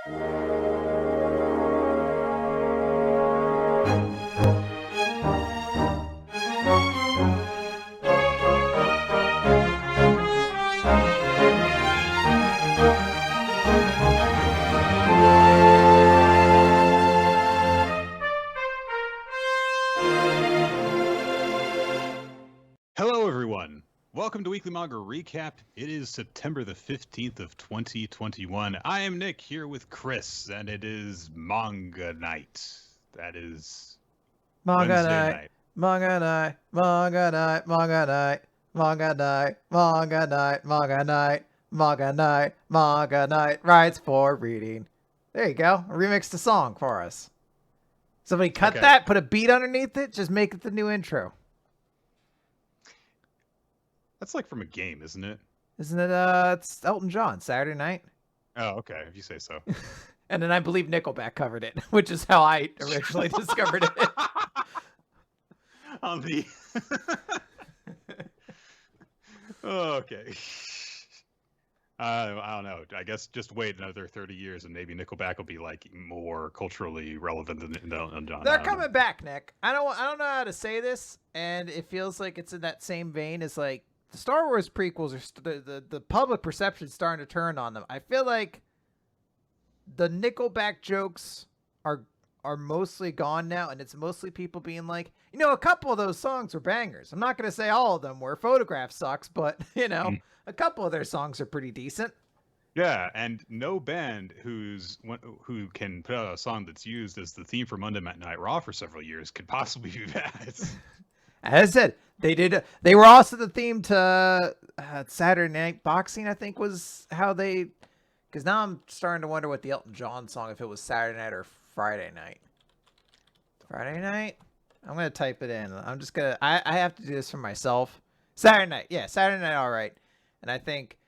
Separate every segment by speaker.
Speaker 1: Hello, everyone. Welcome to Weekly Manga Recap. It is September the 15th of 2021. I am Nick here with Chris, and it is Manga Night. That is
Speaker 2: Manga
Speaker 1: Wednesday
Speaker 2: night,
Speaker 1: night.
Speaker 2: Manga night, Manga night, Manga night, Manga night, Manga night, Manga night, Manga night, Manga night, rights for reading. There you go. Remix the song for us. Somebody cut
Speaker 1: Okay.
Speaker 2: that, put a beat underneath it, just make it the new intro.
Speaker 1: That's like from a game, isn't it?
Speaker 2: Isn't it, it's Elton John, Saturday Night?
Speaker 1: Oh, okay, if you say so.
Speaker 2: And then I believe Nickelback covered it, which is how I originally discovered it.
Speaker 1: On the... Okay. I don't know. I guess just wait another 30 years and maybe Nickelback will be like more culturally relevant than Elton John.
Speaker 2: They're coming back, Nick. I don't know how to say this, and it feels like it's in that same vein as like the Star Wars prequels are the public perception is starting to turn on them. I feel like the Nickelback jokes are mostly gone now, and it's mostly people being like, you know, a couple of those songs were bangers. I'm not going to say all of them were. Photograph sucks, but you know, a couple of their songs are pretty decent.
Speaker 1: Yeah, and no band who can put out a song that's used as the theme for Monday Night Raw for several years could possibly be bad.
Speaker 2: As I said, they were also the theme to Saturday Night Boxing, I think was how they, because now I'm starting to wonder what the Elton John song, if it was Saturday night or Friday night. Friday night? I'm going to type it in. I'm just going to, I have to do this for myself. Saturday night. Yeah, Saturday night, all right. And I think,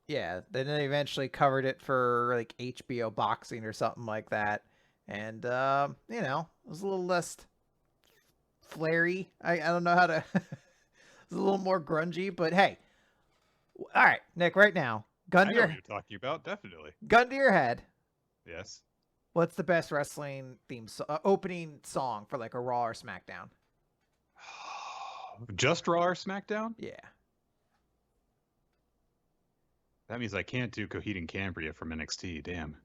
Speaker 2: yeah, then they eventually covered it for like HBO Boxing or something like that. And, you know, it was a little less flary. I don't know how to, it's a little more grungy, but hey. All right, Nick, right now,
Speaker 1: I know what you're talking about, definitely.
Speaker 2: gun to your head.
Speaker 1: Yes.
Speaker 2: What's the best wrestling theme opening song for like a Raw or SmackDown?
Speaker 1: Just Raw or SmackDown?
Speaker 2: Yeah.
Speaker 1: That means I can't do Coheed and Cambria from NXT. Damn.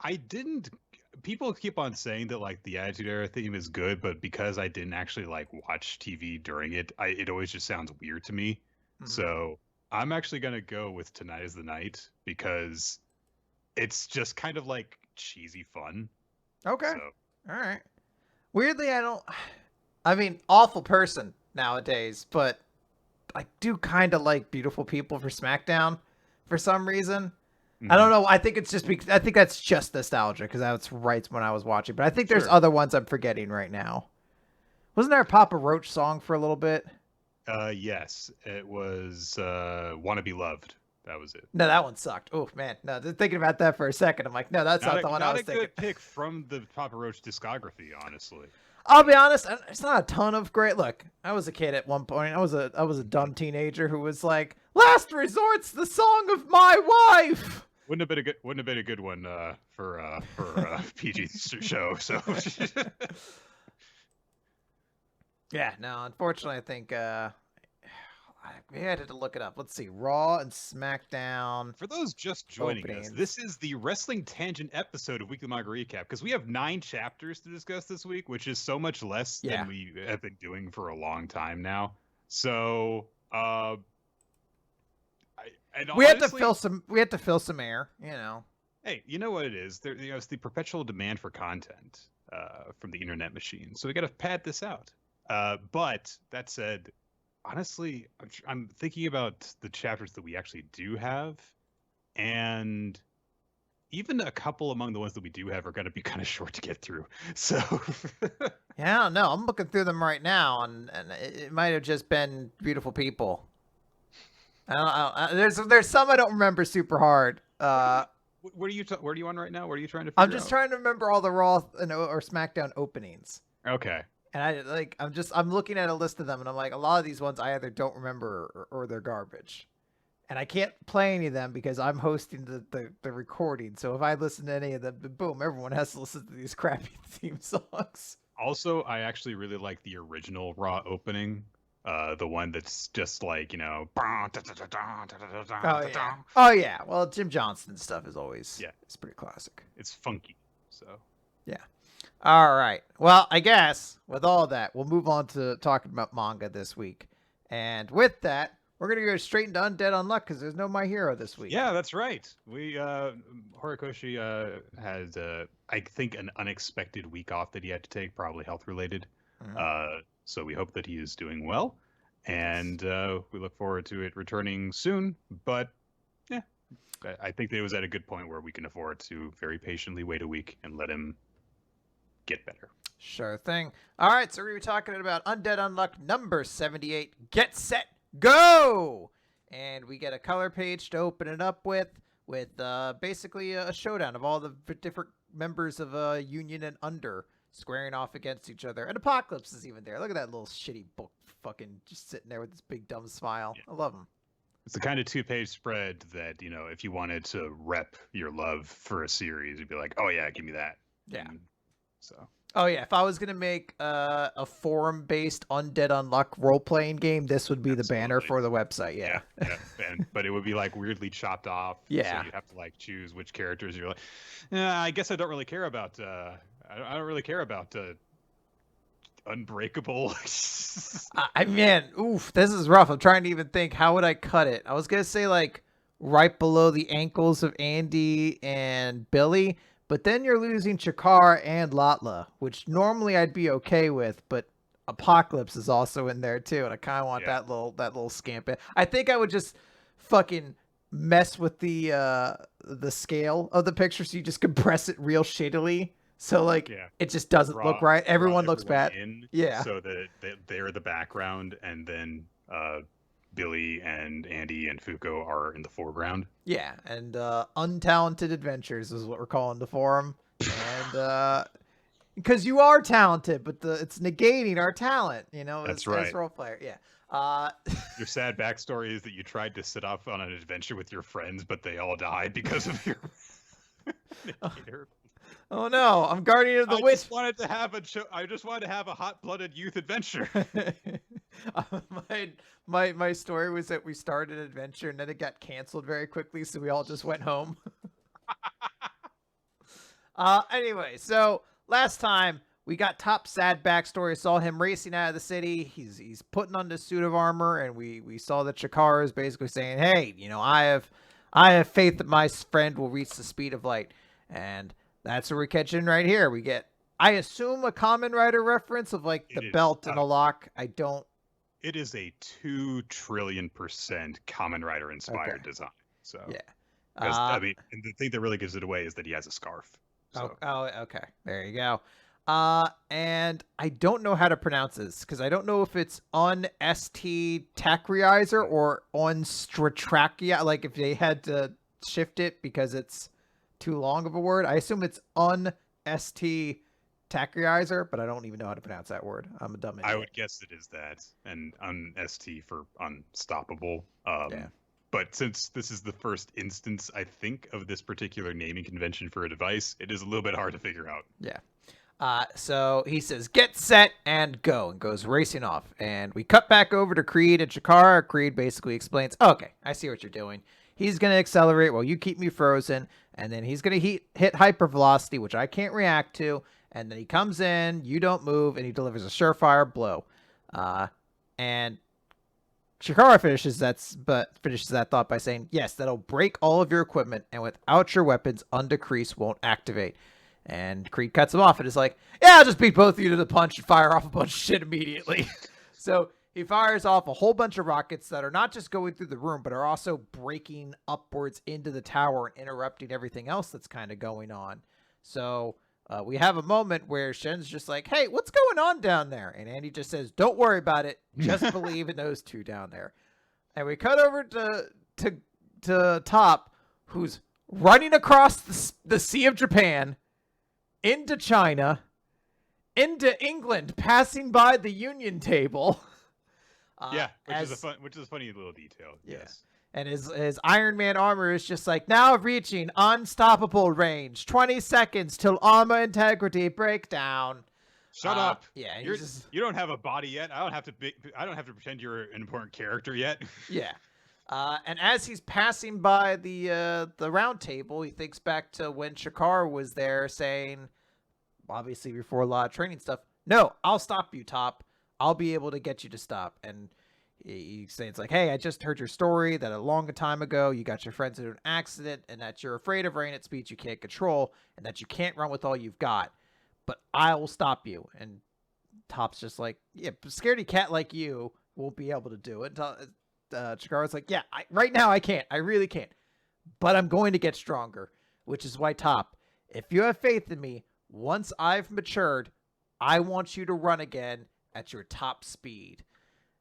Speaker 1: I didn't. People keep on saying that like the Attitude Era theme is good, but because I didn't actually like watch TV during it, it always just sounds weird to me.
Speaker 2: Mhm.
Speaker 1: So I'm actually gonna go with Tonight Is the Night because it's just kind of like cheesy fun.
Speaker 2: Okay.
Speaker 1: So,
Speaker 2: All right. Weirdly, I mean, awful person nowadays, but I do kind of like Beautiful People for SmackDown for some reason. I don't know. I think it's just because I think that's just nostalgia because that's right when I was watching. But I think there's other ones I'm forgetting right now. Wasn't there a Papa Roach song for a little bit?
Speaker 1: Yes, it was "Wanna Be Loved." That was it.
Speaker 2: No, that one sucked. Oh man, no. Thinking about that for a second, I'm like, no, that's not the one I was thinking.
Speaker 1: Not a good pick from the Papa Roach discography, honestly.
Speaker 2: I'll be honest, it's not a ton of great. Look, I was a kid at one point. I was a dumb teenager who was like, "Last Resort's the song of my wife."
Speaker 1: Wouldn't have been a good one for PG show. So
Speaker 2: yeah, no. Unfortunately, I think we had to look it up. Let's see, Raw and SmackDown.
Speaker 1: For those just joining us, this is the Wrestling Tangent episode of Weekly Manga Recap because we have 9 chapters to discuss this week, which is so much less than we have been doing for a long time now. So
Speaker 2: we had to fill some air, you know.
Speaker 1: Hey, you know what it is? It's the perpetual demand for content from the internet machine. So we got to pad this out. But that said, honestly, I'm thinking about the chapters that we actually do have, and even a couple among the ones that we do have are going to be kind of short to get through. So
Speaker 2: yeah, I don't know. I'm looking through them right now, and it might have just been Beautiful People. There's some I don't remember super hard.
Speaker 1: Where are you on right now? What are you trying to figure
Speaker 2: I'm just trying to remember all the Raw or SmackDown openings.
Speaker 1: Okay.
Speaker 2: And I'm looking at a list of them, and I'm like, a lot of these ones I either don't remember or they're garbage. And I can't play any of them because I'm hosting the recording. So if I listen to any of them, boom, everyone has to listen to these crappy theme songs.
Speaker 1: Also, I actually really like the original Raw opening. The one that's just like,
Speaker 2: Oh yeah. Oh yeah. Well, Jim Johnston stuff is always it's pretty classic.
Speaker 1: It's funky. So
Speaker 2: yeah. All right. Well, I guess with all that, we'll move on to talking about manga this week. And with that, we're going to go straight into Undead Unluck because there's no My Hero this week.
Speaker 1: Yeah, that's right. Horikoshi had, I think, an unexpected week off that he had to take, probably health related. Mm-hmm. So we hope that he is doing well. And we look forward to it returning soon. But yeah, I think that it was at a good point where we can afford to very patiently wait a week and let him get better.
Speaker 2: Sure thing. All right, so we're going to be talking about Undead Unluck number 78. Get set, go! And we get a color page to open it up with basically a showdown of all the different members of Union and Under squaring off against each other. And Apocalypse is even there. Look at that little shitty book fucking just sitting there with this big dumb smile. Yeah. I love him.
Speaker 1: It's the kind of 2-page spread that, if you wanted to rep your love for a series, you'd be like, oh yeah, give me that.
Speaker 2: Yeah.
Speaker 1: So.
Speaker 2: Oh yeah, if I was gonna make a forum-based Undead Unluck role-playing game, this would be the banner for the website. Yeah.
Speaker 1: But it would be like weirdly chopped off.
Speaker 2: Yeah.
Speaker 1: So you have to like choose which characters you're like. I guess I don't really care about. I don't really care about Unbreakable.
Speaker 2: Oof, this is rough. I'm trying to even think. How would I cut it? I was gonna say like right below the ankles of Andy and Billy. But then you're losing Chikara and Latla, which normally I'd be okay with, but Apocalypse is also in there too, and I kind of want that little scamp. I think I would just fucking mess with the scale of the picture, so you just compress it real shittily, so like it just doesn't look right. Everyone looks bad.
Speaker 1: So that they're the background, and then Billy and Andy and Fuko are in the foreground.
Speaker 2: Yeah, and untalented adventures is what we're calling the forum. And because you are talented, but it's negating our talent,
Speaker 1: That's right.
Speaker 2: As role player. Yeah.
Speaker 1: Your sad backstory is that you tried to set off on an adventure with your friends, but they all died because of your negator.
Speaker 2: Oh no, I'm Guardian of the Witch.
Speaker 1: I just wanted to have a hot-blooded youth adventure.
Speaker 2: My story was that we started an adventure and then it got canceled very quickly, so we all just went home. Anyway, so last time we got top sad backstory. Saw him racing out of the city. He's putting on this suit of armor, and we saw that Chikara is basically saying, "Hey, I have faith that my friend will reach the speed of light," and that's where we're catching right here. We get, I assume, a Kamen Rider reference of like the belt and a lock. I don't.
Speaker 1: It is a 2 trillion% Kamen Rider inspired design. So
Speaker 2: yeah.
Speaker 1: I mean, and the thing that really gives it away is that he has a scarf. So.
Speaker 2: Oh, okay. There you go. And I don't know how to pronounce this because I don't know if it's on ST Tacriizer or on Stratrachia. Like if they had to shift it because it's too long of a word. I assume it's on ST Tacriizer, but I don't even know how to pronounce that word. I'm a dumb idiot.
Speaker 1: I would guess it is that, and on ST for unstoppable. But since this is the first instance, I think, of this particular naming convention for a device, it is a little bit hard to figure out.
Speaker 2: Yeah. So he says, "Get set and go," and goes racing off. And we cut back over to Creed and Chikara. Creed basically explains, "Okay, I see what you're doing. He's going to accelerate while you keep me frozen, and then he's going to hit hypervelocity, which I can't react to, and then he comes in, you don't move, and he delivers a surefire blow." And Chikara finishes that thought by saying, "Yes, that'll break all of your equipment, and without your weapons, Undecrease won't activate." And Creed cuts him off and is like, "Yeah, I'll just beat both of you to the punch and fire off a bunch of shit immediately." So he fires off a whole bunch of rockets that are not just going through the room, but are also breaking upwards into the tower and interrupting everything else that's kind of going on. So we have a moment where Shen's just like, "Hey, what's going on down there?" And Andy just says, "Don't worry about it. Just believe in those two down there." And we cut over to Top, who's running across the Sea of Japan into China into England, passing by the Union table.
Speaker 1: Which is a funny little detail.
Speaker 2: Yeah.
Speaker 1: Yes.
Speaker 2: And his Iron Man armor is just like, now reaching unstoppable range. 20 seconds till armor integrity breakdown.
Speaker 1: Shut up.
Speaker 2: Yeah,
Speaker 1: you don't have a body yet. I don't have to pretend you're an important character yet.
Speaker 2: Yeah. And as he's passing by the round table, he thinks back to when Chikara was there saying, obviously before a lot of training stuff, no, I'll stop you, Top. I'll be able to get you to stop. And he's saying, it's like, hey, I just heard your story that a long time ago you got your friends into an accident and that you're afraid of rain at speeds you can't control and that you can't run with all you've got. But I will stop you. And Top's just like, yeah, scaredy cat like you won't be able to do it. Chikara's like, yeah, right now I can't. I really can't. But I'm going to get stronger, which is why, Top, if you have faith in me, once I've matured, I want you to run again at your top speed.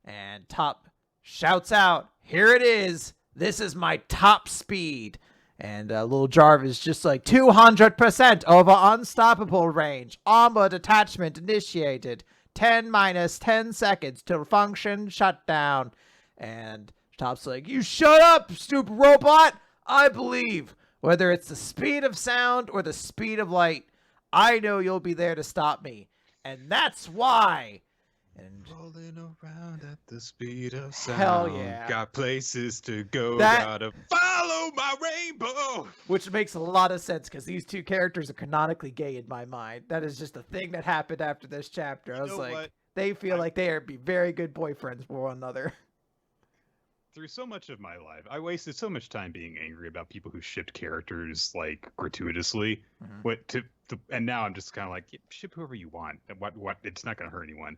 Speaker 2: And Top shouts out, here it is. This is my top speed. And little Jarvis just like 200% over unstoppable range. Armor detachment initiated. 10 minus 10 seconds till function shutdown. And Top's like, you shut up, stupid robot. I believe whether it's the speed of sound or the speed of light, I know you'll be there to stop me. And that's why. And
Speaker 1: rolling around at the speed of sound.
Speaker 2: Hell yeah.
Speaker 1: Got places to go. Gotta follow my rainbow. Which
Speaker 2: makes a lot of sense because these two characters are canonically gay in my mind. That is just a thing that happened after this chapter. I was like, they feel like they are be very good boyfriends for one another.
Speaker 1: Through so much of my life, I wasted so much time being angry about people who shipped characters like gratuitously. Mm-hmm. And now I'm just kind of like, yeah, ship whoever you want. What? It's not going to hurt anyone.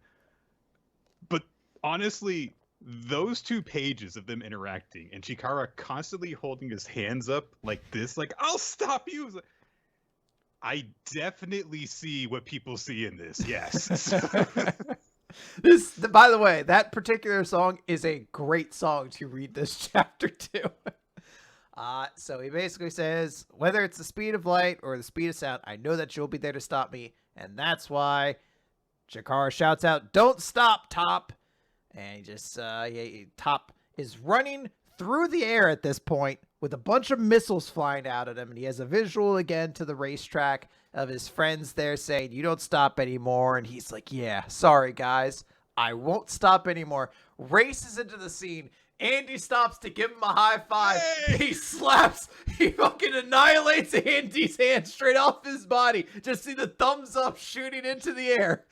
Speaker 1: But honestly, those 2 pages of them interacting and Chikara constantly holding his hands up like this, like, I'll stop you. I definitely see what people see in this. Yes.
Speaker 2: By the way, that particular song is a great song to read this chapter to. So he basically says, whether it's the speed of light or the speed of sound, I know that you'll be there to stop me. And that's why Chikara shouts out, don't stop, Top. And he just, Top is running through the air at this point with a bunch of missiles flying out at him. And he has a visual again to the racetrack of his friends there saying, you don't stop anymore. And he's like, yeah, sorry, guys. I won't stop anymore. Races into the scene. Andy stops to give him a high five. Hey! He fucking annihilates Andy's hand straight off his body. Just see the thumbs up shooting into the air.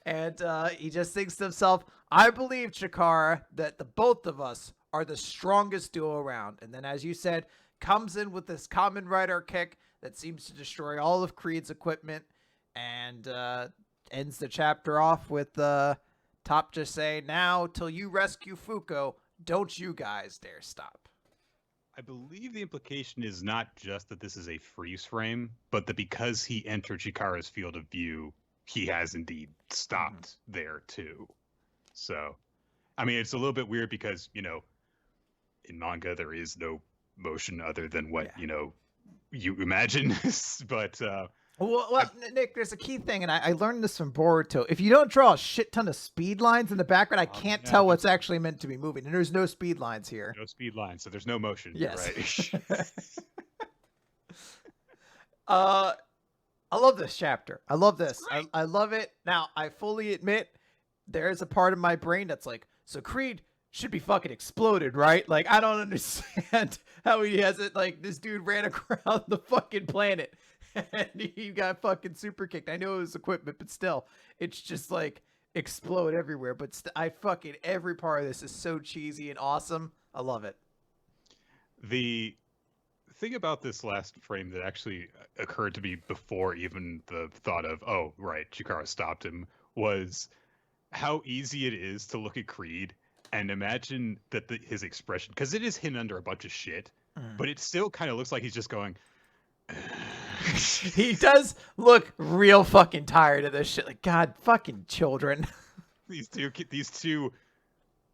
Speaker 2: And he just thinks to himself, I believe, Chikara, that the both of us are the strongest duo around. And then, as you said, comes in with this Kamen Rider kick that seems to destroy all of Creed's equipment and ends the chapter off with Top just saying, now, till you rescue Fuko, don't you guys dare stop.
Speaker 1: I believe the implication is not just that this is a freeze frame, but that because he entered Chikara's field of view, he has indeed stopped there too. So, I mean, it's a little bit weird because, in manga, there is no motion other than what, you imagine. But,
Speaker 2: well, Nick, there's a key thing, and I learned this from Boruto. If you don't draw a shit ton of speed lines in the background, I can't tell what's actually meant to be moving. And there's no speed lines here.
Speaker 1: No speed lines, so there's no motion.
Speaker 2: Yes. Right. I love this chapter. I love this. I love it. Now, I fully admit there's a part of my brain that's like, so Creed should be fucking exploded, right? Like, I don't understand how he has it. Like, this dude ran around the fucking planet and he got fucking super kicked. I know it was equipment, but still, it's just like explode everywhere. But every part of this is so cheesy and awesome. I love it.
Speaker 1: The thing about this last frame that actually occurred to me before even the thought of, oh, right, Chikara stopped him, was how easy it is to look at Creed and imagine that his expression, because it is hidden under a bunch of shit, but it still kind of looks like he's just going.
Speaker 2: He does look real fucking tired of this shit. Like, God, fucking children.
Speaker 1: These two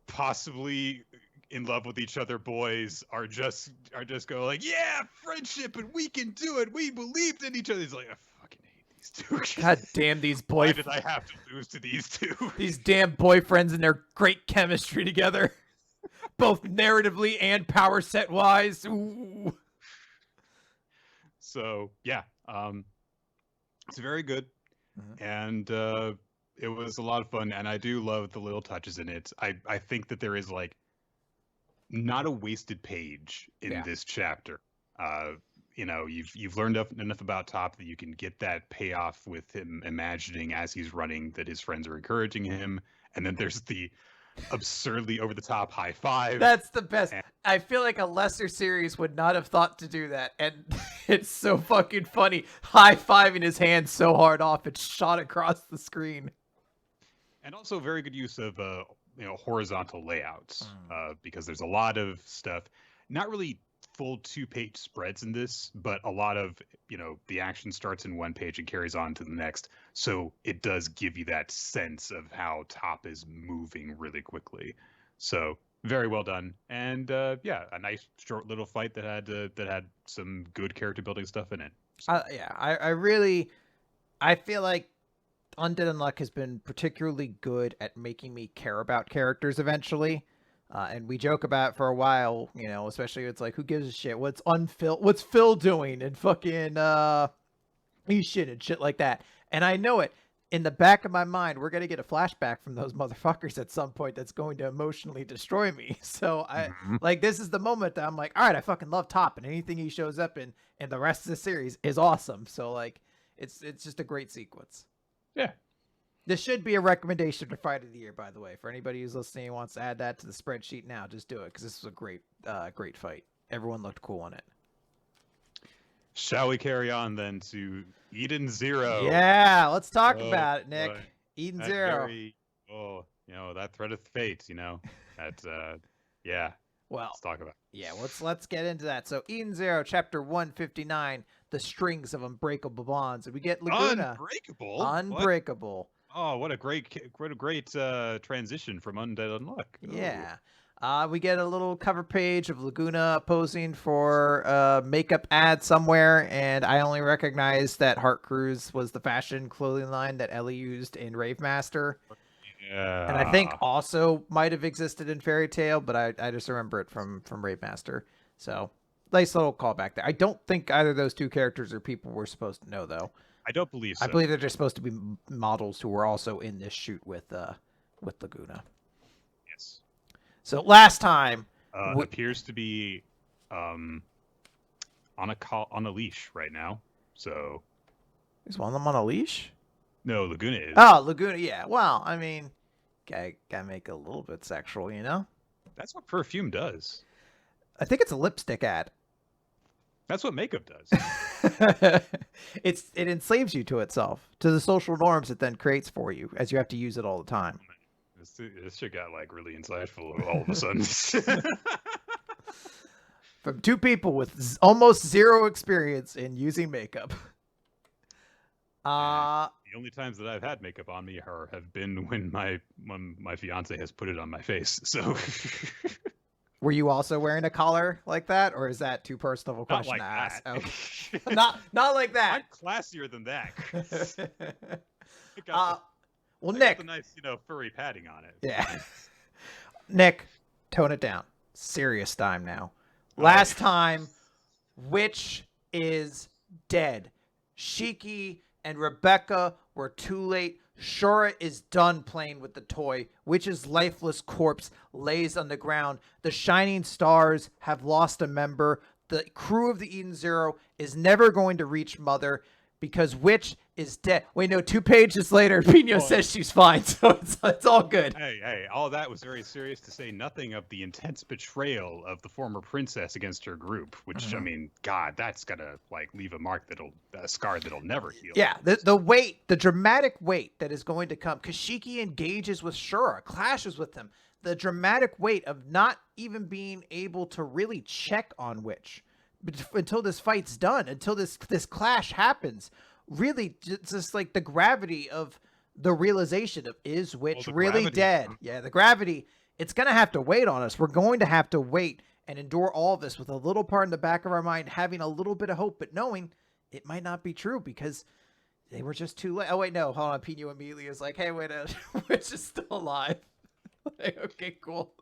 Speaker 1: possibly in love with each other boys are just going like, yeah, friendship, and we can do it. We believed in each other. He's like, I fucking hate these two.
Speaker 2: God damn these
Speaker 1: Why
Speaker 2: boyfriends.
Speaker 1: did I have to lose to these two?
Speaker 2: These damn boyfriends and their great chemistry together. Both narratively and power set wise. Ooh.
Speaker 1: So yeah, it's very good, and it was a lot of fun, and I do love the little touches in it. I think that there is like not a wasted page in this chapter. You know, you've learned enough about Top that you can get that payoff with him imagining as he's running that his friends are encouraging him, and then there's the absurdly over the top high five.
Speaker 2: That's the best. I feel like a lesser series would not have thought to do that, and it's so fucking funny. High fiving his hand so hard off it shot across the screen.
Speaker 1: And also very good use of horizontal layouts, because there's a lot of stuff, not really full 2-page spreads in this, but a lot of, the action starts in one page and carries on to the next. So it does give you that sense of how Top is moving really quickly. So very well done. And a nice short little fight that had some good character building stuff in it. So.
Speaker 2: I feel like Undead Unluck has been particularly good at making me care about characters eventually. And we joke about it for a while, especially it's like, who gives a shit? What's Phil doing? And fucking, he's shit and shit like that. And I know it. In the back of my mind, we're going to get a flashback from those motherfuckers at some point that's going to emotionally destroy me. So this is the moment that I'm like, all right, I fucking love Top, and anything he shows up in and the rest of the series is awesome. So it's just a great sequence.
Speaker 1: Yeah.
Speaker 2: This should be a recommendation for Fight of the Year, by the way. For anybody who's listening and wants to add that to the spreadsheet now, just do it, because this was a great fight. Everyone looked cool in it.
Speaker 1: Shall we carry on then to Eden Zero?
Speaker 2: Yeah, let's talk about it, Nick. Eden
Speaker 1: that
Speaker 2: Zero.
Speaker 1: That thread of fate, yeah.
Speaker 2: Well,
Speaker 1: let's talk about it.
Speaker 2: Yeah, let's get into that. So Eden Zero, chapter 159, The Strings of Unbreakable Bonds. And we get Laguna.
Speaker 1: Unbreakable?
Speaker 2: What?
Speaker 1: Oh, what a great transition from Undead Unluck.
Speaker 2: Yeah. We get a little cover page of Laguna posing for a makeup ad somewhere, and I only recognize that Heart Cruise was the fashion clothing line that Ellie used in Rave Master.
Speaker 1: Yeah.
Speaker 2: And I think also might have existed in Fairy Tail, but I just remember it from Rave Master. So nice little callback there. I don't think either of those two characters are people we're supposed to know, though.
Speaker 1: I don't believe so.
Speaker 2: I believe they're just supposed to be models who were also in this shoot with Laguna.
Speaker 1: Yes.
Speaker 2: So last time
Speaker 1: appears to be on a leash right now. So
Speaker 2: is one of them on a leash?
Speaker 1: No, Laguna is.
Speaker 2: Oh, Laguna, yeah. Well, I mean, gotta make it a little bit sexual,
Speaker 1: That's what perfume does.
Speaker 2: I think it's a lipstick ad.
Speaker 1: That's what makeup does.
Speaker 2: It enslaves you to itself, to the social norms it then creates for you, as you have to use it all the time.
Speaker 1: This shit got really insightful all of a sudden.
Speaker 2: From two people with almost zero experience in using makeup.
Speaker 1: The only times that I've had makeup on me have been when my fiance has put it on my face. So.
Speaker 2: Were you also wearing a collar like that, or is that too personal of a question to ask? Okay. not like that.
Speaker 1: I'm classier than that.
Speaker 2: Nick,
Speaker 1: the nice, furry padding on it.
Speaker 2: Yeah. Nick, tone it down. Serious time now. Last time, Witch is dead. Shiki and Rebecca were too late. Shura is done playing with the toy. Witch's lifeless corpse lays on the ground. The Shining Stars have lost a member. The crew of the Eden Zero is never going to reach Mother because Witch is dead. Wait, no, 2 pages later, Pino says she's fine, so it's all good.
Speaker 1: Hey, all that was very serious, to say nothing of the intense betrayal of the former princess against her group, which, I mean, God, that's gonna, leave a scar that'll never heal.
Speaker 2: Yeah, the dramatic weight that is going to come, because Shiki engages with Shura, clashes with them, the dramatic weight of not even being able to really check on Witch until this fight's done, until this clash happens. Really, just the gravity of the realization of, is Witch really dead? Yeah, the gravity, it's going to have to wait on us. We're going to have to wait and endure all this with a little part in the back of our mind, having a little bit of hope, but knowing it might not be true, because they were just too late. Oh wait, no, hold on. Pino immediately is like, "Hey, wait, Witch is still alive." Like, okay, cool.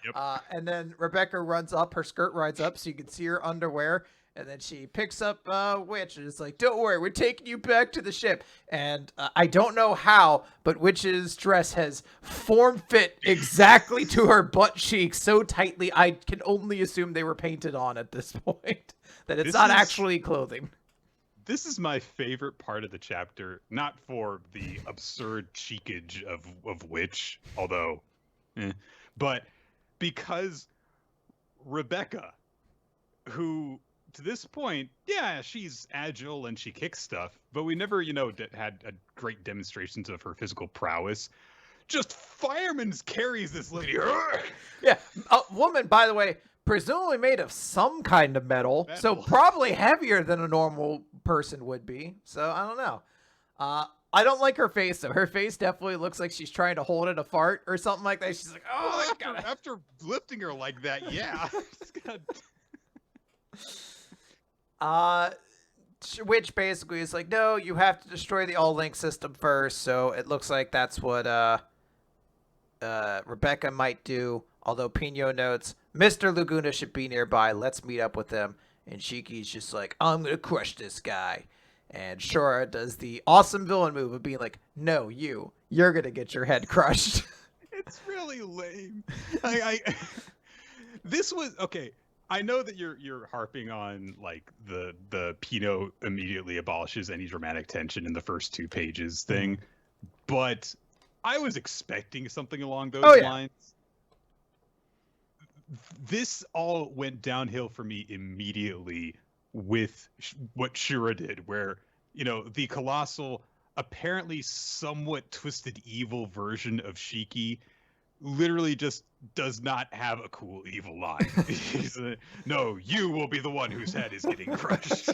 Speaker 1: Yep.
Speaker 2: And then Rebecca runs up. Her skirt rides up, so you can see her underwear. And then she picks up Witch and is like, "Don't worry, we're taking you back to the ship." And I don't know how, but Witch's dress has form fit exactly to her butt cheeks so tightly. I can only assume they were painted on at this point. That it's not actually clothing.
Speaker 1: This is my favorite part of the chapter, not for the absurd cheekage of Witch, although, but because Rebecca, who to this point, yeah, she's agile and she kicks stuff, but we never, had a great demonstrations of her physical prowess. Just fireman's carries this lady.
Speaker 2: Yeah, a woman, by the way, presumably made of some kind of metal, so probably heavier than a normal person would be. So I don't know. I don't like her face though. Her face definitely looks like she's trying to hold in a fart or something like that. She's like, "Oh,
Speaker 1: well, after lifting her like that, yeah."
Speaker 2: Which basically is like, "No, you have to destroy the all-link system first." So it looks like that's what Rebecca might do. Although Pino notes, Mr. Laguna should be nearby. Let's meet up with him. And Shiki's just like, "I'm going to crush this guy." And Shura does the awesome villain move of being like, "No, you're going to get your head crushed."
Speaker 1: It's really lame. This was, okay, I know that you're harping on like the Pino immediately abolishes any dramatic tension in the first 2 pages thing, but I was expecting something along those lines. This all went downhill for me immediately with what Shura did, where, the colossal, apparently somewhat twisted evil version of Shiki literally just does not have a cool evil line. He's "No, you will be the one whose head is getting crushed."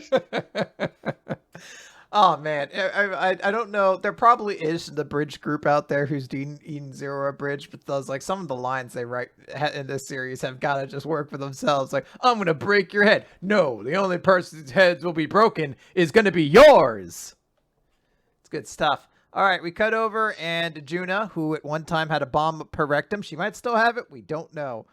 Speaker 2: Oh man, I don't know. There probably is the bridge group out there who's eating Zero a bridge, but those, like, some of the lines they write in this series have got to just work for themselves. Like, "I'm gonna break your head." No, the only person's heads will be broken is gonna be yours. It's good stuff. All right, we cut over, and Juna, who at one time had a bomb up her rectum, she might still have it. We don't know.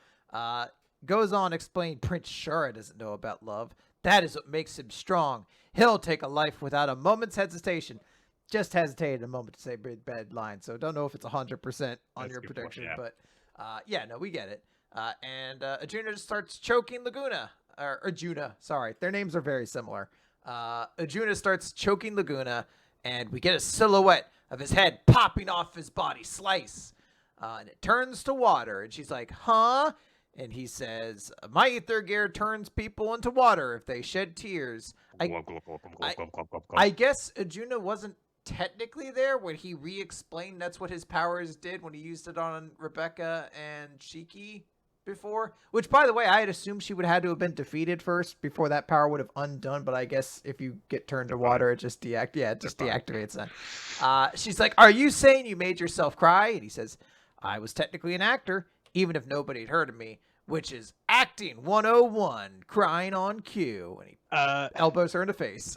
Speaker 2: Goes on to explain Prince Shura doesn't know about love. That is what makes him strong. He'll take a life without a moment's hesitation. Just hesitated a moment to say bad line, so don't know if it's 100% on your prediction, but no, we get it. And Ajuna just starts choking Laguna, or Ajuna, sorry. Their names are very similar. Ajuna starts choking Laguna, and we get a silhouette of his head popping off his body, slice. And it turns to water, and she's like, "Huh?" And he says, "My ether gear turns people into water if they shed tears." I guess Ajuna wasn't technically there when he re-explained that's what his powers did when he used it on Rebecca and Shiki before. Which, by the way, I had assumed she would have had to have been defeated first before that power would have undone. But I guess if you get turned to water, it just deactivates then. She's like, "Are you saying you made yourself cry?" And he says, "I was technically an actor, even if nobody had heard of me, which is acting 101, crying on cue." And he elbows her in the face.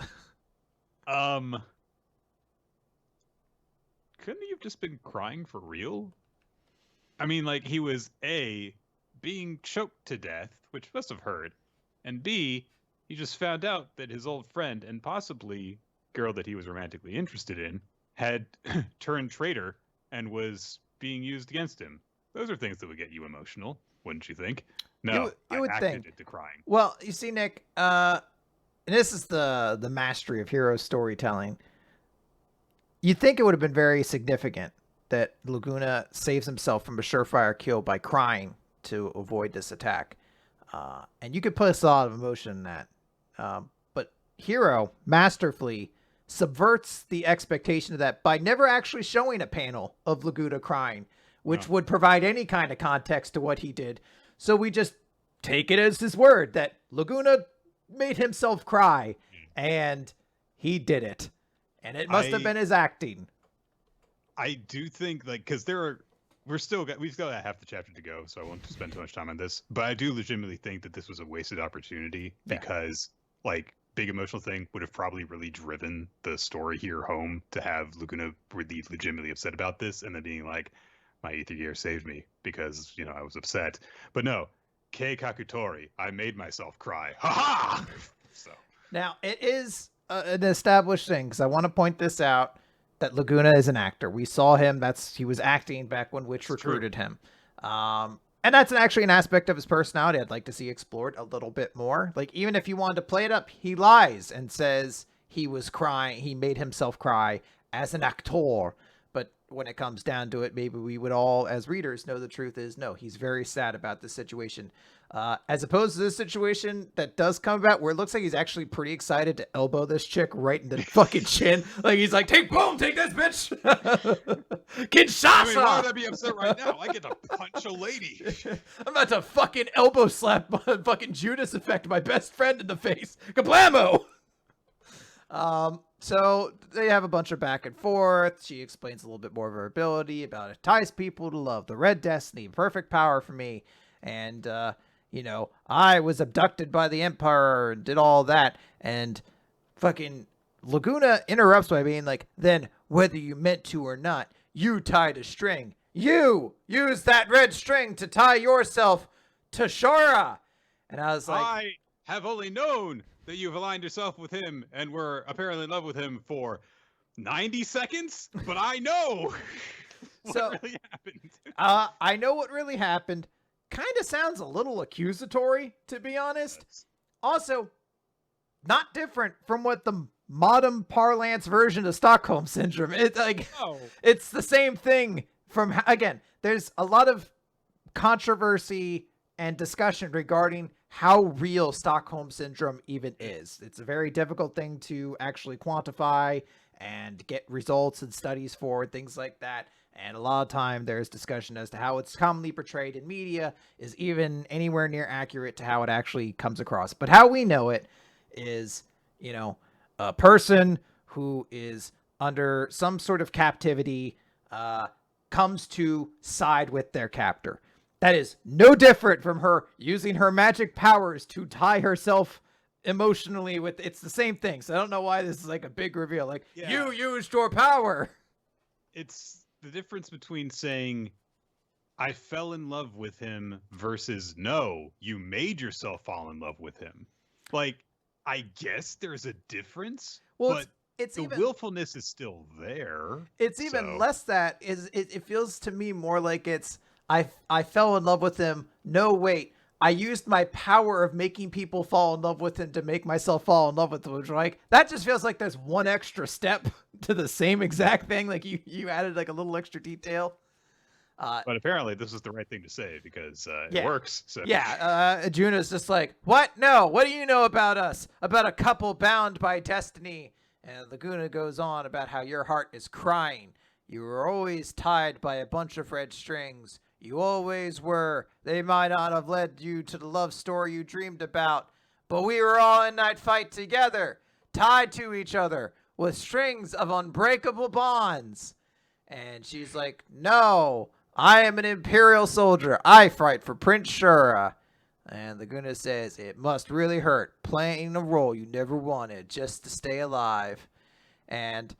Speaker 1: Couldn't he have just been crying for real? I mean, like, he was A, being choked to death, which must have hurt, and B, he just found out that his old friend and possibly girl that he was romantically interested in had turned traitor and was being used against him. Those are things that would get you emotional, wouldn't you think? No,
Speaker 2: you would think.
Speaker 1: Into crying.
Speaker 2: Well, you see, Nick, and this is the mastery of hero storytelling. You'd think it would have been very significant that Laguna saves himself from a surefire kill by crying to avoid this attack. And you could put a lot of emotion in that. But Hero masterfully subverts the expectation of that by never actually showing a panel of Laguna crying, which would provide any kind of context to what he did. So we just take it as his word that Laguna made himself cry, and he did it. And it must have been his acting.
Speaker 1: I do think, like, because we've still got half the chapter to go, so I won't spend too much time on this. But I do legitimately think that this was a wasted opportunity because, like, big emotional thing would have probably really driven the story here home to have Laguna really legitimately upset about this and then being like, my ether gear saved me because, I was upset. But no, Kei Kakutori, I made myself cry. Ha ha! So
Speaker 2: Now, it is an established thing, because I want to point this out, that Laguna is an actor. We saw him. He was acting back when Witch recruited him. And that's actually an aspect of his personality I'd like to see explored a little bit more. Like, even if you wanted to play it up, he lies and says he was crying. He made himself cry as an actor. But when it comes down to it, maybe we would all, as readers, know the truth is, no, he's very sad about this situation. As opposed to this situation that does come about where it looks like he's actually pretty excited to elbow this chick right in the fucking chin. Like, he's like, take this, bitch! Kinshasa!
Speaker 1: I mean, why would I be upset right now? I get to punch a lady.
Speaker 2: I'm about to fucking elbow slap fucking Judas Effect, my best friend, in the face. Kablamo! So they have a bunch of back and forth. She explains a little bit more of her ability, about it ties people to love, the red destiny, perfect power for me. And, I was abducted by the Emperor and did all that. And fucking Laguna interrupts by being like, then whether you meant to or not, you tied a string. You used that red string to tie yourself to Shora. And I was like,
Speaker 1: I have only known that you've aligned yourself with him and were apparently in love with him for 90 seconds, but I know what really happened.
Speaker 2: I know what really happened. Kind of sounds a little accusatory, to be honest. Also, not different from what the modern parlance version of Stockholm Syndrome. It's like, It's the same thing. Again, there's a lot of controversy and discussion regarding how real Stockholm Syndrome even is. It's a very difficult thing to actually quantify and get results and studies for, things like that. And a lot of time there's discussion as to how it's commonly portrayed in media is even anywhere near accurate to how it actually comes across. But how we know it is, a person who is under some sort of captivity comes to side with their captor. That is no different from her using her magic powers to tie herself emotionally with. It's the same thing. So I don't know why this is like a big reveal. Like, you used your power.
Speaker 1: It's the difference between saying, I fell in love with him versus, no, you made yourself fall in love with him. Like, I guess there's a difference, but the willfulness is still there.
Speaker 2: It's even less that. It feels to me more like it's, I fell in love with him. No, wait. I used my power of making people fall in love with him to make myself fall in love with him. Like, that just feels like there's one extra step to the same exact thing. Like, you added like a little extra detail.
Speaker 1: But apparently this is the right thing to say because it works. So.
Speaker 2: Yeah. Juno's just like, what? No. What do you know about us? About a couple bound by destiny. And Laguna goes on about how your heart is crying. You were always tied by a bunch of red strings. You always were. They might not have led you to the love story you dreamed about, but we were all in that fight together, tied to each other with strings of unbreakable bonds. And she's like, no, I am an Imperial soldier. I fight for Prince Shura. And Laguna says, it must really hurt playing a role you never wanted just to stay alive. And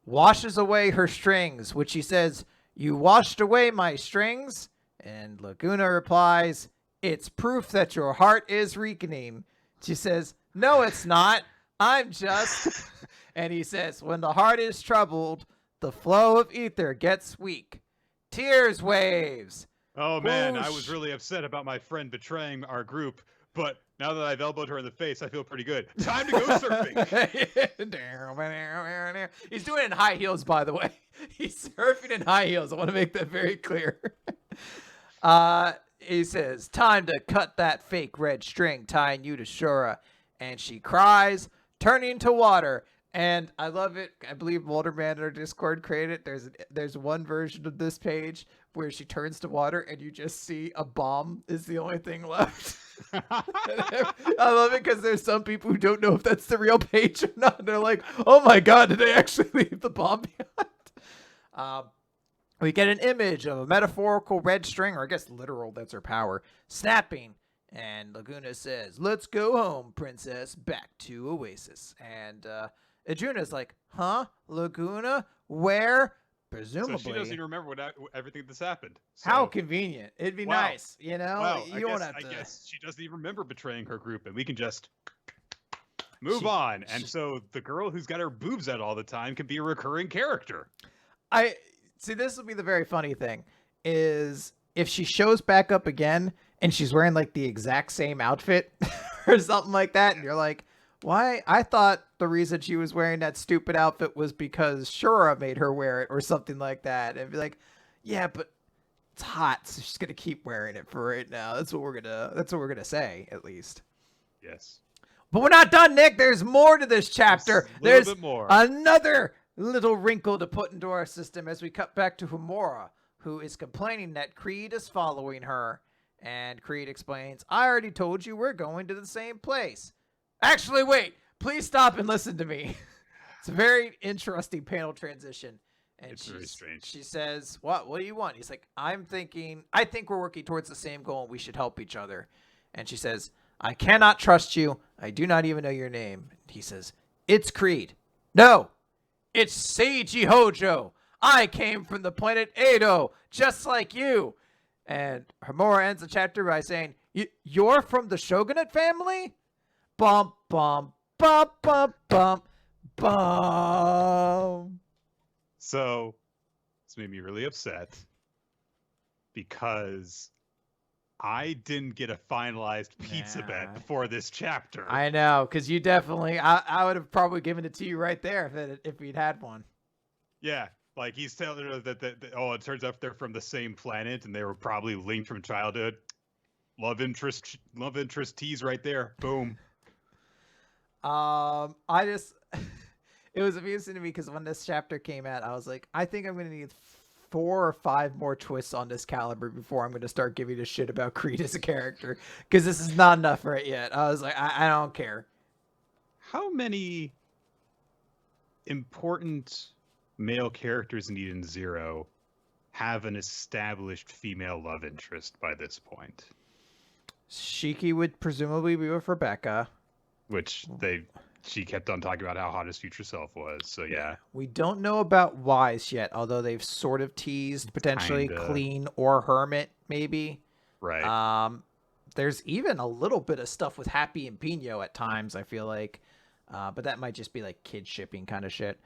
Speaker 2: washes away her strings, which she says, you washed away my strings? And Laguna replies, it's proof that your heart is weakening. She says, no, it's not. I'm just... And he says, when the heart is troubled, the flow of ether gets weak. Tears waves.
Speaker 1: Oh, man, I was really upset about my friend betraying our group, but now that I've elbowed her in the face, I feel pretty good. Time to go surfing.
Speaker 2: He's doing it in high heels, by the way. He's surfing in high heels. I want to make that very clear. He says, time to cut that fake red string tying you to Shura. And she cries, turning to water. And I love it. I believe Walterman in our Discord created it. There's one version of this page where she turns to water and you just see a bomb is the only thing left. I love it because there's some people who don't know if that's the real page or not. They're like, oh my God, did they actually leave the bomb behind? We get an image of a metaphorical red string, or I guess literal, that's her power, snapping And Laguna says, "Let's go home, princess, back to Oasis." And Ajuna's like, "Huh? Laguna? Where?"
Speaker 1: So she doesn't
Speaker 2: Presumably.
Speaker 1: even remember everything that's happened.
Speaker 2: How
Speaker 1: So
Speaker 2: convenient. It'd be
Speaker 1: wow,
Speaker 2: nice, you know?
Speaker 1: wow.
Speaker 2: You don't have
Speaker 1: I
Speaker 2: to.
Speaker 1: guess she doesn't even remember betraying her group, and we can just move
Speaker 2: She,
Speaker 1: on. And
Speaker 2: she,
Speaker 1: so the girl who's got her boobs out all the time can be a recurring character.
Speaker 2: I see. This will be the very funny thing: is if she shows back up again and she's wearing like the exact same outfit or something like that, and you're like, "Why?" I thought the reason she was wearing that stupid outfit was because Shura made her wear it or something like that. And be like, "Yeah, but it's hot, so she's gonna keep wearing it for right now." That's what we're gonna. That's what we're gonna say, at least.
Speaker 1: Yes.
Speaker 2: But we're not done, Nick. There's more to this chapter.
Speaker 1: A little
Speaker 2: There's
Speaker 1: bit more.
Speaker 2: another little wrinkle to put into our system as we cut back to Homura, who is complaining that Creed is following her. And Creed explains, "I already told you we're going to the same place." Actually, wait. Please stop and listen to me. It's a very interesting panel transition. And
Speaker 1: It's very strange.
Speaker 2: She says, What do you want?" He's like, I think we're working towards the same goal and we should help each other." And she says, "I cannot trust you. I do not even know your name." And he says, "It's Creed." "No, it's Seiji Hojo. I came from the planet Edo, just like you." And Homura ends the chapter by saying, "You're from the Shogunate family?" Bump, bump, bump, bump, bump, bump.
Speaker 1: So this made me really upset because I didn't get a finalized pizza bet before this chapter.
Speaker 2: I know, because you definitely, I would have probably given it to you right there if we'd had one.
Speaker 1: Yeah, like he's telling her that it turns out they're from the same planet and they were probably linked from childhood. Love interest tease right there. Boom.
Speaker 2: I just, it was amusing to me because when this chapter came out, I was like, I think I'm going to need 4 or 5 more twists on this caliber before I'm going to start giving a shit about Creed as a character, because this is not enough for it yet. I was like, I don't care.
Speaker 1: How many important male characters in Eden Zero have an established female love interest by this point?
Speaker 2: Shiki would presumably be with Rebecca.
Speaker 1: Which she kept on talking about how hot his future self was. So yeah.
Speaker 2: We don't know about Wise yet, although they've sort of teased potentially
Speaker 1: Kinda.
Speaker 2: Clean or Hermit, maybe.
Speaker 1: Right.
Speaker 2: There's even a little bit of stuff with Happy and Pino at times, I feel like. But that might just be like kid shipping kind of shit.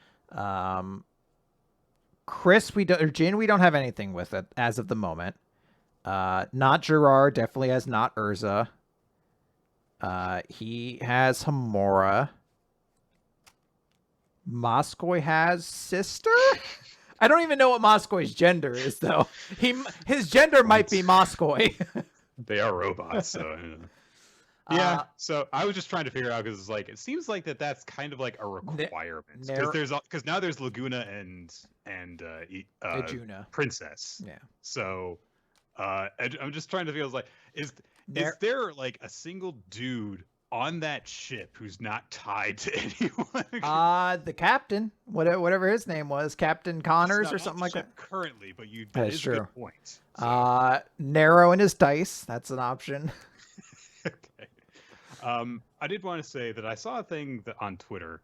Speaker 2: Chris, or Jin, we don't have anything with it as of the moment. Not Gerard, definitely has not Urza. He has Homura. Moskoy has sister? I don't even know what Moskoy's gender is, though. His gender might be Moskoy.
Speaker 1: They are robots, so yeah. So I was just trying to figure out because it's like it seems like that's kind of like a requirement because now there's Laguna and
Speaker 2: Ajuna.
Speaker 1: Princess.
Speaker 2: Yeah.
Speaker 1: So I'm just trying to feel like is there like a single dude on that ship who's not tied to anyone?
Speaker 2: The captain, whatever his name was, Captain Connors or something like that.
Speaker 1: Currently, but that is true. A good point.
Speaker 2: So. Nero and his dice. That's an option.
Speaker 1: Okay. I did want to say that I saw a thing on Twitter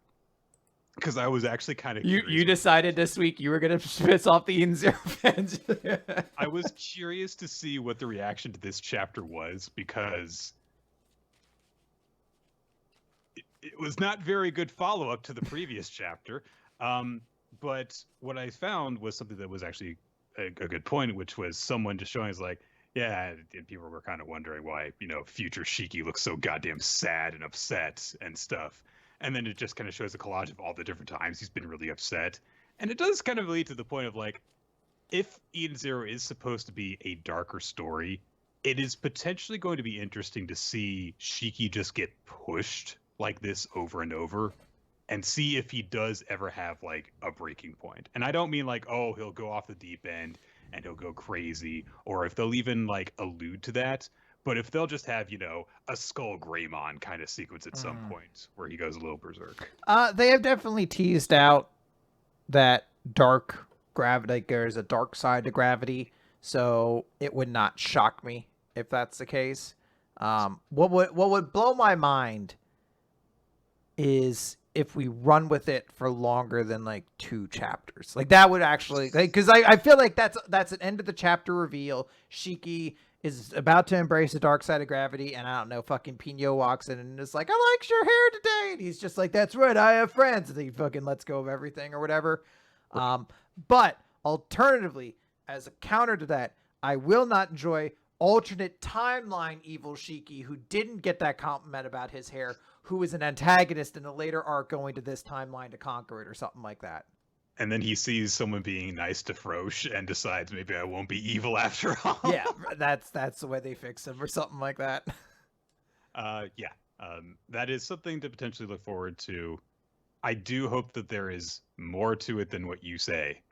Speaker 1: because I was actually kind of
Speaker 2: you decided this week you were gonna piss off the Eden Zero fans.
Speaker 1: I was curious to see what the reaction to this chapter was because it was not very good follow-up to the previous chapter. But what I found was something that was actually a good point, which was someone just showing us like, yeah, and people were kind of wondering why, future Shiki looks so goddamn sad and upset and stuff. And then it just kind of shows a collage of all the different times he's been really upset. And it does kind of lead to the point of like, if Eden Zero is supposed to be a darker story, it is potentially going to be interesting to see Shiki just get pushed like this over and over and see if he does ever have like a breaking point. And I don't mean like, oh, he'll go off the deep end and he'll go crazy, or if they'll even like allude to that, but if they'll just have, a Skull Greymon kind of sequence at some point where he goes a little berserk.
Speaker 2: They have definitely teased out that dark gravity, like there's a dark side to gravity, so it would not shock me if that's the case. What would blow my mind is if we run with it for longer than like 2 chapters. Like that would actually, because I feel like that's an end of the chapter reveal. Shiki is about to embrace the dark side of gravity, and I don't know, fucking Pino walks in and is like, I liked your hair today, and he's just like, that's right, I have friends, and he fucking lets go of everything or whatever. But alternatively, as a counter to that, I will not enjoy alternate timeline evil Shiki who didn't get that compliment about his hair, who is an antagonist in a later arc going to this timeline to conquer it or something like that.
Speaker 1: And then he sees someone being nice to Frosh and decides maybe I won't be evil after all.
Speaker 2: Yeah, that's the way they fix him or something like that.
Speaker 1: That is something to potentially look forward to. I do hope that there is more to it than what you say,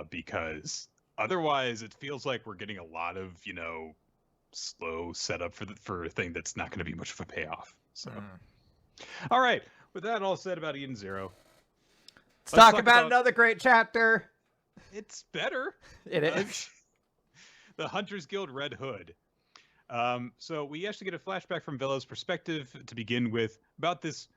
Speaker 1: because otherwise it feels like we're getting a lot of, slow setup for a thing that's not going to be much of a payoff. So, All right. With that all said about Eden Zero,
Speaker 2: let's talk about another great chapter.
Speaker 1: It's better.
Speaker 2: It is.
Speaker 1: The Hunters Guild Red Hood. So we actually get a flashback from Velo's perspective to begin with about this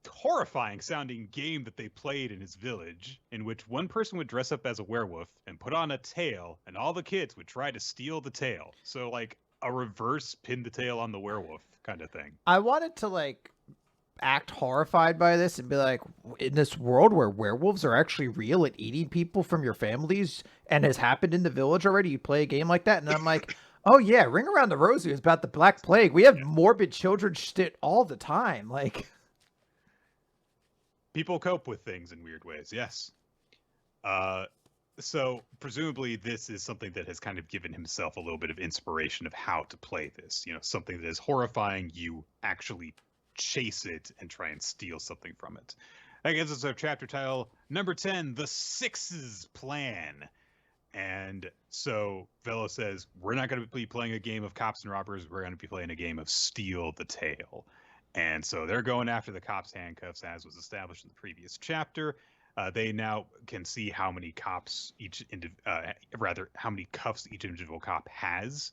Speaker 1: horrifying sounding game that they played in his village, in which one person would dress up as a werewolf and put on a tail, and all the kids would try to steal the tail. So like a reverse pin the tail on the werewolf kind of thing.
Speaker 2: I wanted to like act horrified by this and be like, in this world where werewolves are actually real at eating people from your families and has happened in the village already, you play a game like that? And I'm like, oh yeah, Ring Around the Rosie is about the Black Plague. We have morbid children shit all the time. Like,
Speaker 1: people cope with things in weird ways. Yes. So presumably this is something that has kind of given himself a little bit of inspiration of how to play this, something that is horrifying. You actually chase it and try and steal something from it. That gives us our chapter title, number 10, The Sixes Plan. And so Velo says, we're not going to be playing a game of cops and robbers. We're going to be playing a game of steal the tail. And so they're going after the cops' handcuffs, as was established in the previous chapter. They now can see how many cuffs each individual cop has.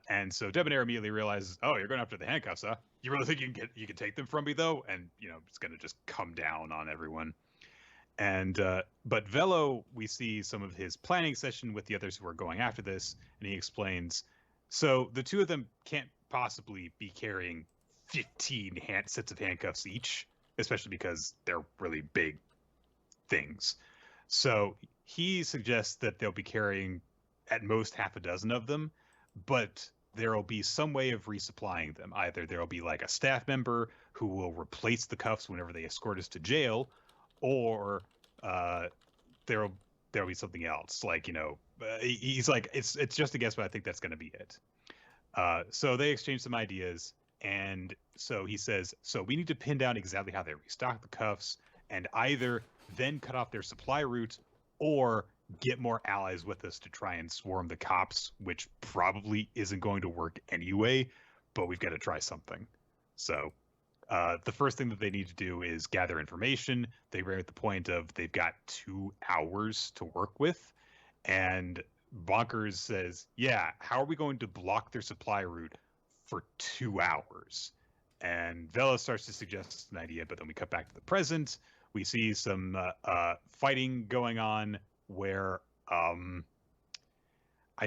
Speaker 1: And so Debonair immediately realizes, oh, you're going after the handcuffs, huh? You really think you can take them from me, though? And, it's going to just come down on everyone. And but Velo, we see some of his planning session with the others who are going after this, and he explains, so the two of them can't possibly be carrying 15 sets of handcuffs each, especially because they're really big things. So he suggests that they'll be carrying at most half a dozen of them, but there'll be some way of resupplying them. Either there'll be like a staff member who will replace the cuffs whenever they escort us to jail, or there'll be something else. Like, he's like, it's just a guess, but I think that's going to be it. So they exchange some ideas, and so he says, so we need to pin down exactly how they restock the cuffs, and either then cut off their supply route, or get more allies with us to try and swarm the cops, which probably isn't going to work anyway, but we've got to try something. So the first thing that they need to do is gather information. They were at the point of they've got 2 hours to work with, and Bonkers says, yeah, how are we going to block their supply route for 2 hours? And Vela starts to suggest an idea, but then we cut back to the present. We see some fighting going on where I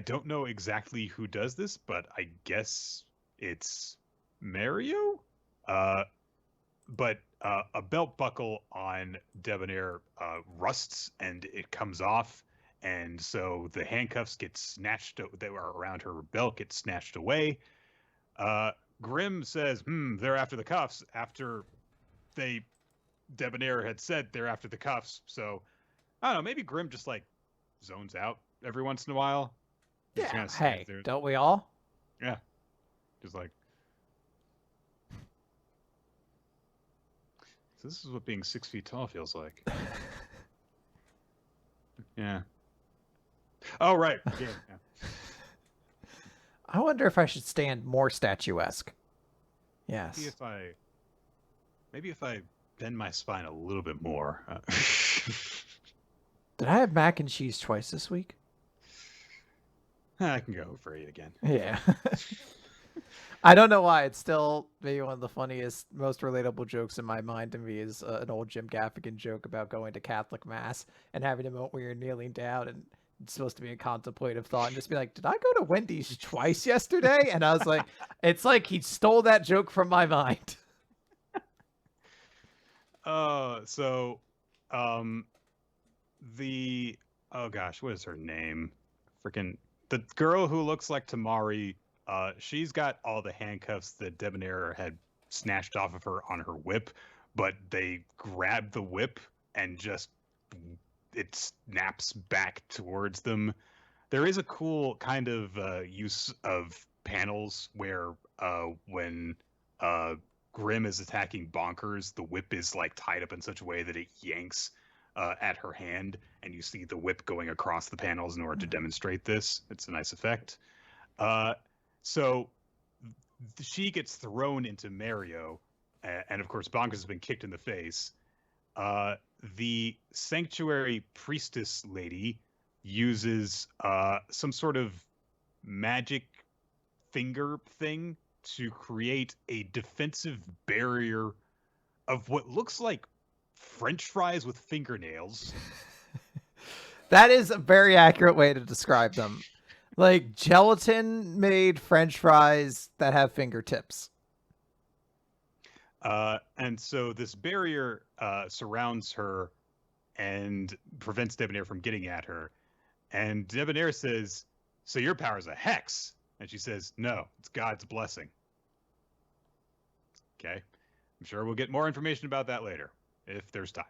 Speaker 1: don't know exactly who does this, but I guess it's Mario? But a belt buckle on Debonair rusts and it comes off, and so the handcuffs get snatched that were around her belt get snatched away. Grimm says, they're after the cuffs, after Debonair had said they're after the cuffs. So I don't know, maybe Grimm just like zones out every once in a while.
Speaker 2: Yeah, hey, don't we all?
Speaker 1: Yeah, just like, so this is what being 6 feet tall feels like. Yeah. Oh, right. Yeah.
Speaker 2: I wonder if I should stand more statuesque. Yes.
Speaker 1: Maybe if I bend my spine a little bit more.
Speaker 2: Did I have mac and cheese twice this week?
Speaker 1: I can go for it again.
Speaker 2: Yeah. I don't know why. It's still maybe one of the funniest, most relatable jokes in my mind to me is an old Jim Gaffigan joke about going to Catholic Mass and having a moment where you're kneeling down and it's supposed to be a contemplative thought and just be like, did I go to Wendy's twice yesterday? And I was like, it's like he stole that joke from my mind.
Speaker 1: So, um, the oh gosh, what is her name? Freaking the girl who looks like Tamari. She's got all the handcuffs that Debonair had snatched off of her on her whip, but they grab the whip and just it snaps back towards them. There is a cool kind of use of panels where when Grim is attacking Bonkers, the whip is like tied up in such a way that it yanks at her hand, and you see the whip going across the panels in order to demonstrate this. It's a nice effect. So she gets thrown into Mario, and of course Bonkers has been kicked in the face. The sanctuary priestess lady uses some sort of magic finger thing to create a defensive barrier of what looks like French fries with fingernails.
Speaker 2: That is a very accurate way to describe them. Like gelatin made French fries that have fingertips.
Speaker 1: And so this barrier surrounds her and prevents Debonair from getting at her. And Debonair says, "So your power is a hex?" And she says, "No, it's God's blessing." Okay. I'm sure we'll get more information about that later, if there's time.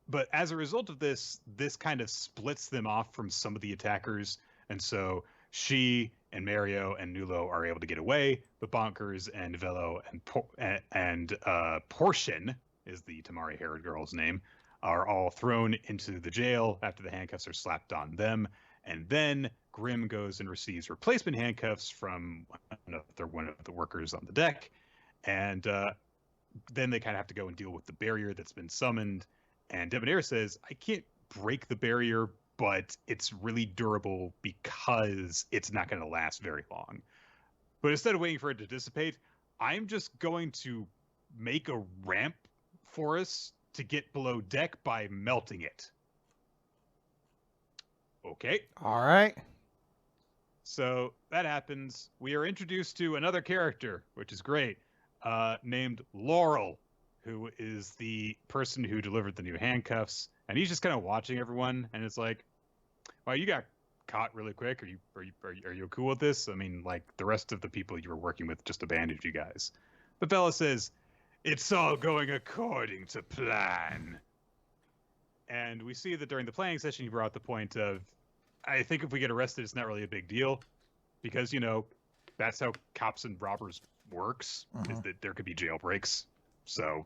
Speaker 1: But as a result of this kind of splits them off from some of the attackers. And so she and Mario and Nulo are able to get away, but Bonkers and Velo and Portion is the Tamari haired girl's name, are all thrown into the jail after the handcuffs are slapped on them. And then Grim goes and receives replacement handcuffs from one of the workers on the deck. And then they kind of have to go and deal with the barrier that's been summoned. And Debonair says, "I can't break the barrier, but it's really durable because it's not going to last very long. But instead of waiting for it to dissipate, I'm just going to make a ramp for us to get below deck by melting it." Okay.
Speaker 2: All right.
Speaker 1: So that happens. We are introduced to another character, which is great, named Laurel, who is the person who delivered the new handcuffs. And he's just kind of watching everyone, and it's like, "Well, you got caught really quick. Are you cool with this? I mean, like the rest of the people you were working with just abandoned you guys." But Bella says, "It's all going according to plan." And we see that during the planning session, he brought up the point of, I think if we get arrested, it's not really a big deal because, that's how cops and robbers works, is that there could be jailbreaks. So,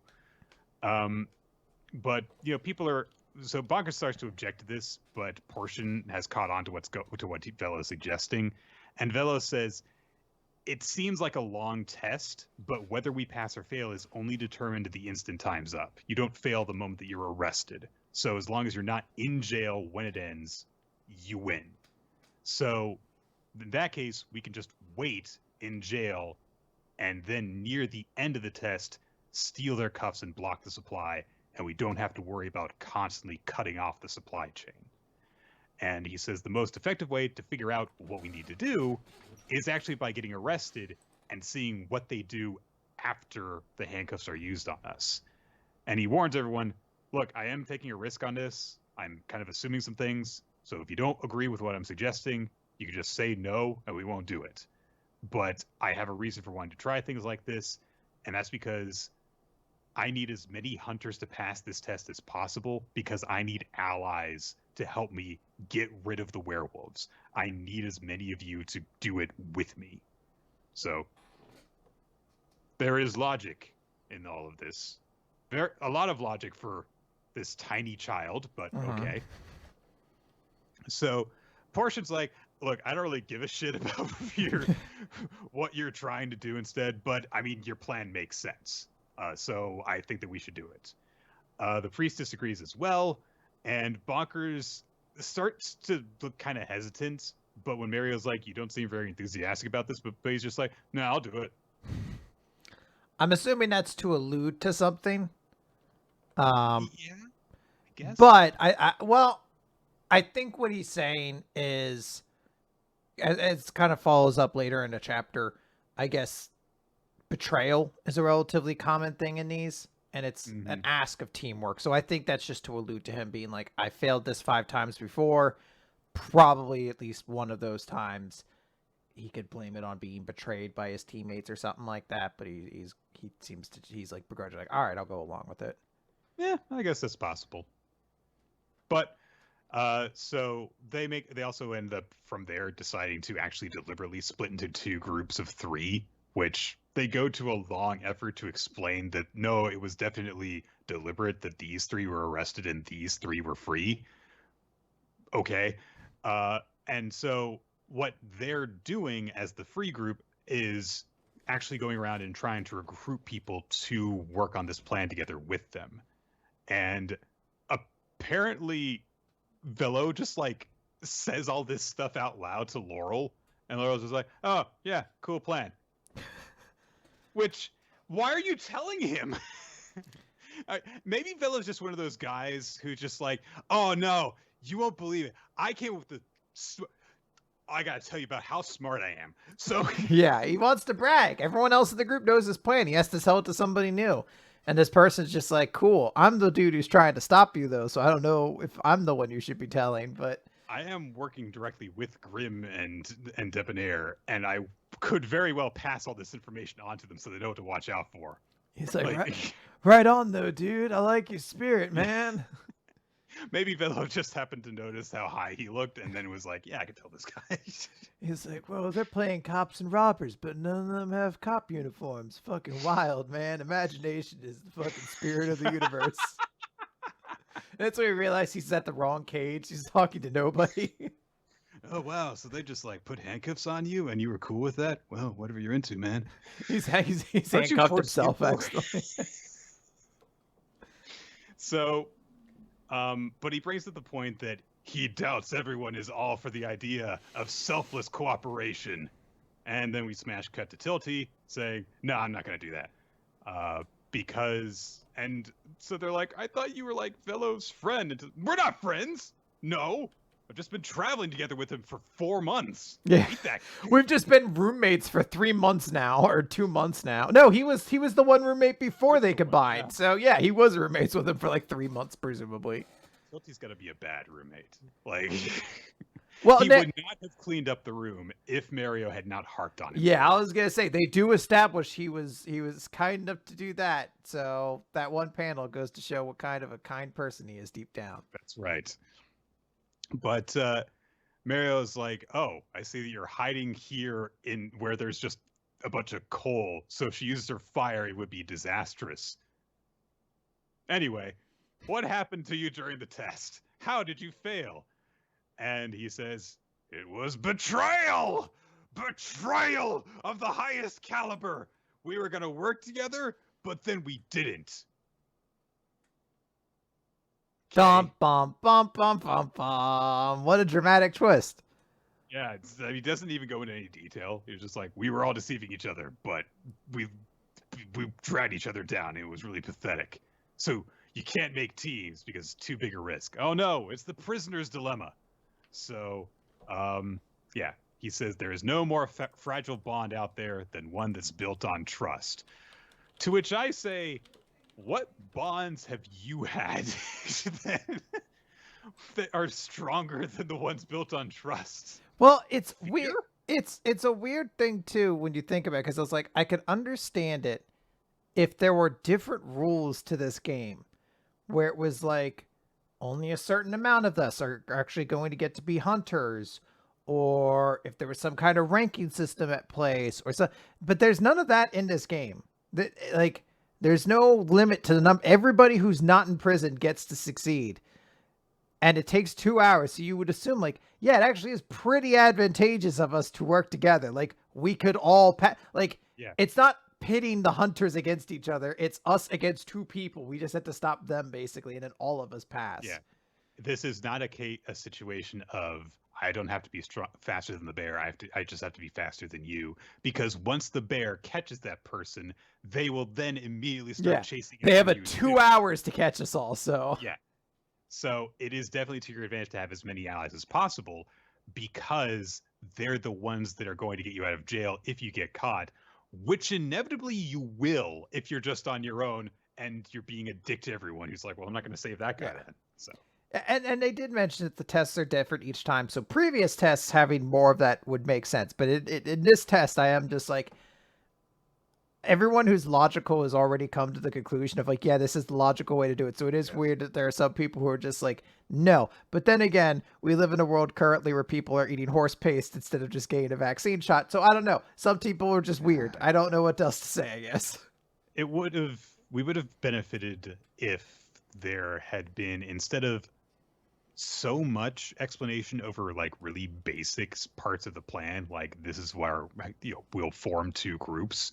Speaker 1: but, people are, so Bonkers starts to object to this, but Portion has caught on to what Velo is suggesting. And Velo says, "It seems like a long test, but whether we pass or fail is only determined the instant time's up. You don't fail the moment that you're arrested. So as long as you're not in jail when it ends, you win. So in that case, we can just wait in jail and then near the end of the test, steal their cuffs and block the supply, and we don't have to worry about constantly cutting off the supply chain." And he says the most effective way to figure out what we need to do is actually by getting arrested and seeing what they do after the handcuffs are used on us. And he warns everyone, "Look, I am taking a risk on this. I'm kind of assuming some things. So if you don't agree with what I'm suggesting, you can just say no and we won't do it. But I have a reason for wanting to try things like this, and that's because I need as many hunters to pass this test as possible because I need allies to help me get rid of the werewolves. I need as many of you to do it with me." So there is logic in all of this. A lot of logic for this tiny child, but okay. So Portion's like, "Look, I don't really give a shit about what you're trying to do instead, but I mean, your plan makes sense. So I think that we should do it." The priest disagrees as well, and Bonkers starts to look kind of hesitant, But when Mario's like, you don't seem very enthusiastic about this, but he's just like, no, I'll do it.
Speaker 2: I'm assuming that's to allude to something.
Speaker 1: Yeah, I guess.
Speaker 2: But I think what he's saying is, it kind of follows up later in the chapter. I guess betrayal is a relatively common thing in these, and it's an ask of teamwork. So I think that's just to allude to him being like, I failed this 5 times before. Probably at least one of those times he could blame it on being betrayed by his teammates or something like that. But he seems to, he's like begrudging, like, all right, I'll go along with it.
Speaker 1: Yeah, I guess that's possible. But so they also end up from there deciding to actually deliberately split into 2 groups of 3, which they go to a long effort to explain that no, it was definitely deliberate that these 3 were arrested and these 3 were free. Okay. And so what they're doing as the free group is actually going around and trying to recruit people to work on this plan together with them. And apparently Velo just like says all this stuff out loud to Laurel, and Laurel's just like, oh yeah, cool plan. Which, why are you telling him? Maybe Velo's just one of those guys who just like, oh no, you won't believe it. I came up with I gotta tell you about how smart I am. So
Speaker 2: yeah, he wants to brag. Everyone else in the group knows his plan. He has to tell it to somebody new. And this person's just like, cool. I'm the dude who's trying to stop you, though, so I don't know if I'm the one you should be telling, but...
Speaker 1: I am working directly with Grimm and Debonair, and I could very well pass all this information on to them so they know what to watch out for.
Speaker 2: He's like right on, though, dude. I like your spirit, man.
Speaker 1: Maybe Velo just happened to notice how high he looked and then was like, yeah, I can tell this guy.
Speaker 2: He's like, well, they're playing cops and robbers, but none of them have cop uniforms. Fucking wild, man. Imagination is the fucking spirit of the universe. That's when we realize he's at the wrong cage. He's talking to nobody.
Speaker 1: Oh, wow. So they just like put handcuffs on you and you were cool with that? Well, whatever you're into, man.
Speaker 2: He's handcuffed himself, actually.
Speaker 1: So... but he brings up the point that he doubts everyone is all for the idea of selfless cooperation. And then we smash cut to Tilty saying, no, I'm not going to do that. Because, and so they're like, I thought you were like Velo's friend. And we're not friends. No, I've just been traveling together with him for 4 months.
Speaker 2: Yeah. We've just been roommates for 3 months now, or 2 months now. No, he was the one roommate before they combined. Yeah. So yeah, he was roommates with him for like 3 months, presumably.
Speaker 1: Tilty's got to be a bad roommate. Like,
Speaker 2: well,
Speaker 1: he would not have cleaned up the room if Mario had not harped on him.
Speaker 2: Yeah, I was gonna say they do establish he was kind enough to do that. So that one panel goes to show what kind of a kind person he is deep down.
Speaker 1: That's right. But Mario's like, oh, I see that you're hiding here in where there's just a bunch of coal. So if she uses her fire, it would be disastrous. Anyway, what happened to you during the test? How did you fail? And he says, it was betrayal! Betrayal of the highest caliber! We were going to work together, but then we didn't.
Speaker 2: Bum, bum, bum, bum, bum, bum. What a dramatic twist.
Speaker 1: Yeah, he doesn't even go into any detail. He's just like, we were all deceiving each other, but we dragged each other down. It was really pathetic. So you can't make teams because it's too big a risk. Oh no, it's the prisoner's dilemma. So, yeah, he says there is no more fragile bond out there than one that's built on trust. To which I say, what bonds have you had that are stronger than the ones built on trust?
Speaker 2: Well, it's weird. It's a weird thing too when you think about it, because I was like, I could understand it if there were different rules to this game, where it was like only a certain amount of us are actually going to get to be hunters, or if there was some kind of ranking system at place, or so. But there's none of that in this game. Like, there's no limit to the number. Everybody who's not in prison gets to succeed. And it takes 2 hours. So you would assume, like, yeah, it actually is pretty advantageous of us to work together. Like, we could all, yeah. It's not pitting the hunters against each other. It's us against 2 people. We just have to stop them, basically. And then all of us pass.
Speaker 1: Yeah. This is not a situation of, I don't have to be faster than the bear. I just have to be faster than you. Because once the bear catches that person, they will then immediately start chasing
Speaker 2: They have
Speaker 1: after
Speaker 2: a
Speaker 1: you
Speaker 2: 2 hours to catch us all. So
Speaker 1: yeah. So it is definitely to your advantage to have as many allies as possible, because they're the ones that are going to get you out of jail if you get caught, which inevitably you will if you're just on your own and you're being a dick to everyone who's like, well, I'm not going to save that guy then. So.
Speaker 2: And they did mention that the tests are different each time. So previous tests having more of that would make sense. But in this test, I am just like, everyone who's logical has already come to the conclusion of like, yeah, this is the logical way to do it. So it is weird that there are some people who are just like, no. But then again, we live in a world currently where people are eating horse paste instead of just getting a vaccine shot. So I don't know. Some people are just weird. I don't know what else to say, I guess.
Speaker 1: We would have benefited if there had been, instead of so much explanation over like really basic parts of the plan, like this is where we'll form 2 groups.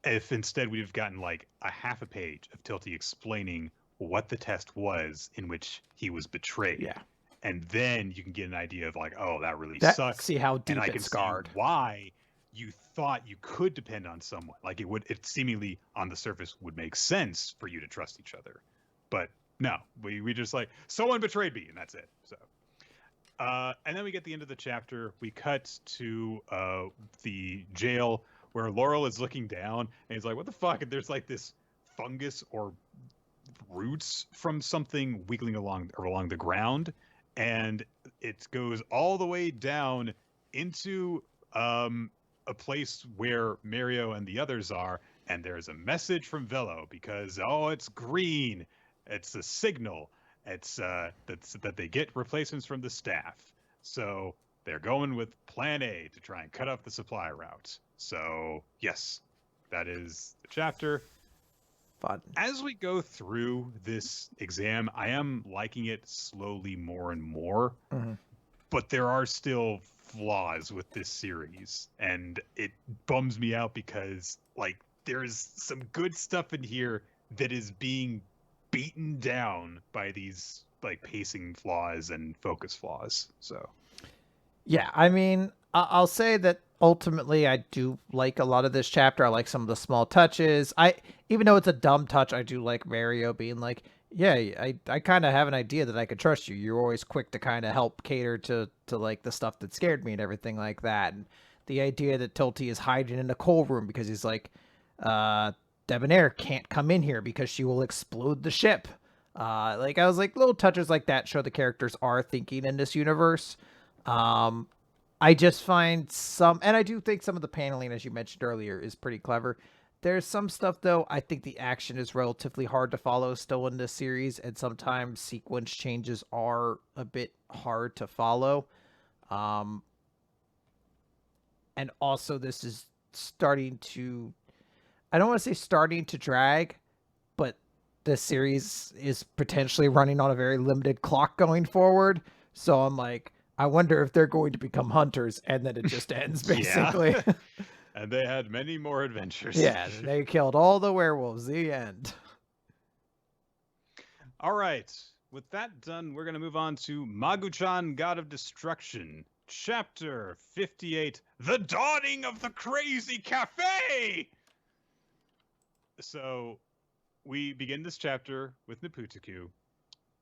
Speaker 1: If instead we'd have gotten like a half a page of Tilty explaining what the test was in which he was betrayed.
Speaker 2: Yeah.
Speaker 1: And then you can get an idea of like, oh, that really sucks.
Speaker 2: See how deep
Speaker 1: and I
Speaker 2: it's
Speaker 1: can
Speaker 2: scarred.
Speaker 1: See why you thought you could depend on someone. Like it seemingly on the surface would make sense for you to trust each other. But no, we just like, someone betrayed me, and that's it. So, and then we get the end of the chapter. We cut to the jail where Laurel is looking down, and he's like, what the fuck? And there's like this fungus or roots from something wiggling along the ground, and it goes all the way down into a place where Mario and the others are, and there's a message from Velo because, oh, it's green. It's a signal. It's that they get replacements from the staff. So they're going with Plan A to try and cut off the supply route. So yes, that is the chapter.
Speaker 2: Fun.
Speaker 1: As we go through this exam, I am liking it slowly more and more.
Speaker 2: Mm-hmm.
Speaker 1: But there are still flaws with this series, and it bums me out because like there's some good stuff in here that is being beaten down by these like pacing flaws and focus flaws. So
Speaker 2: yeah, I mean, I'll say that ultimately I do like a lot of this chapter. I like some of the small touches. Even though it's a dumb touch, I do like Mario being like, yeah, I kind of have an idea that I could trust you. You're always quick to kind of help cater to like the stuff that scared me and everything like that. And the idea that Tilty is hiding in a coal room because he's like, Debonair can't come in here because she will explode the ship. Like I was like, little touches like that show the characters are thinking in this universe. I just find some, and I do think some of the paneling, as you mentioned earlier, is pretty clever. There's some stuff, though, I think the action is relatively hard to follow still in this series, and sometimes sequence changes are a bit hard to follow. And also, this is starting to, I don't want to say starting to drag, but the series is potentially running on a very limited clock going forward. So I'm like, I wonder if they're going to become hunters, and then it just ends, basically.
Speaker 1: Yeah. And they had many more adventures.
Speaker 2: Yeah, they killed all the werewolves. The end.
Speaker 1: All right. With that done, we're going to move on to Magu-chan, God of Destruction, Chapter 58, The Dawning of the Crazy Cafe! So, we begin this chapter with Neputaku,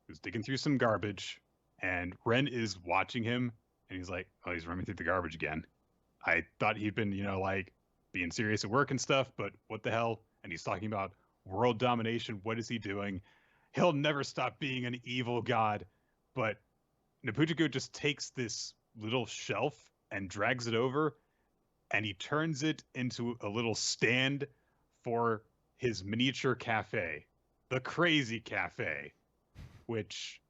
Speaker 1: who's digging through some garbage, and Ren is watching him, and he's like, oh, he's running through the garbage again. I thought he'd been, like, being serious at work and stuff, but what the hell? And he's talking about world domination. What is he doing? He'll never stop being an evil god. But Neputaku just takes this little shelf and drags it over, and he turns it into a little stand for his miniature cafe, the Crazy Cafe, which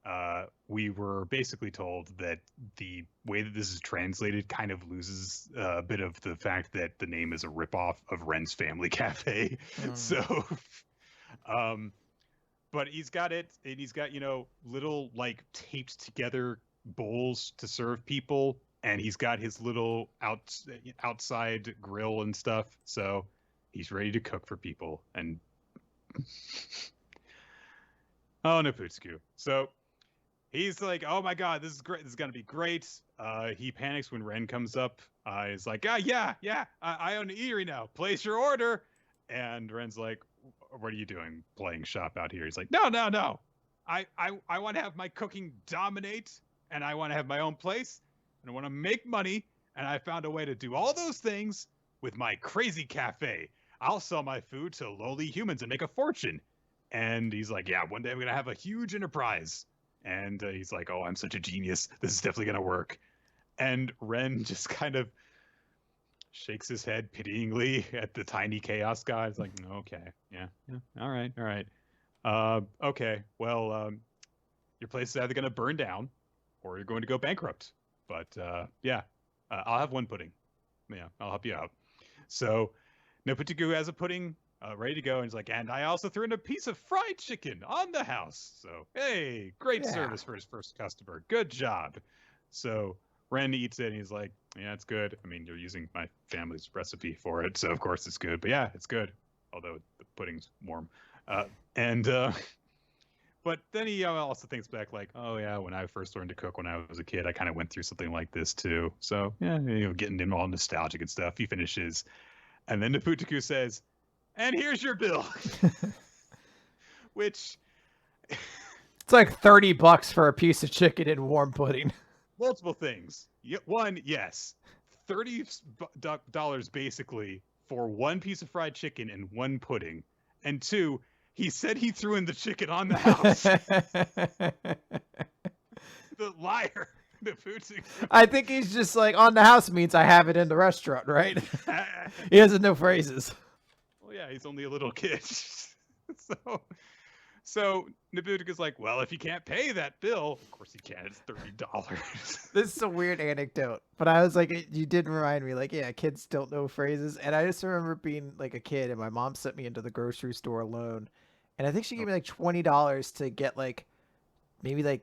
Speaker 1: we were basically told that the way that this is translated kind of loses a bit of the fact that the name is a ripoff of Ren's Family Cafe. So, but he's got it, and he's got, little like taped together bowls to serve people, and he's got his little outside grill and stuff. So he's ready to cook for people. And oh, Neputaku. So he's like, oh my god, this is great. This is gonna be great. He panics when Ren comes up. He's like, yeah. I own an eatery now. Place your order. And Ren's like, what are you doing playing shop out here? He's like, no. I want to have my cooking dominate, and I want to have my own place, and I want to make money, and I found a way to do all those things with my crazy cafe. I'll sell my food to lowly humans and make a fortune. And he's like, yeah, one day I'm going to have a huge enterprise. And he's like, oh, I'm such a genius. This is definitely going to work. And Ren just kind of shakes his head pityingly at the tiny chaos guy. He's like, okay, yeah, all right. Okay, well, your place is either going to burn down or you're going to go bankrupt. But I'll have one pudding. Yeah, I'll help you out. So Noputiku has a pudding ready to go, and he's like, and I also threw in a piece of fried chicken on the house. So, hey, great service for his first customer. Good job. So Ren eats it, and he's like, yeah, it's good. I mean, you're using my family's recipe for it, so of course it's good. But yeah, it's good, although the pudding's warm. But then he also thinks back like, oh yeah, when I first learned to cook when I was a kid, I kind of went through something like this too. So yeah, getting him all nostalgic and stuff. He finishes, and then Noputiku says, and here's your bill. Which
Speaker 2: it's like $30 for a piece of chicken and warm pudding.
Speaker 1: Multiple things. One, yes, $30 basically for one piece of fried chicken and one pudding. And two, he said he threw in the chicken on the house. The liar.
Speaker 2: I think he's just like, on the house means I have it in the restaurant, right? He doesn't know phrases.
Speaker 1: Well, yeah, he's only a little kid. So Noputiku's like, well, if you can't pay that bill, of course he can. It's $30.
Speaker 2: This is a weird anecdote, but I was like, you did remind me, like, yeah, kids don't know phrases. And I just remember being like a kid, and my mom sent me into the grocery store alone. And I think she gave me like $20 to get like maybe like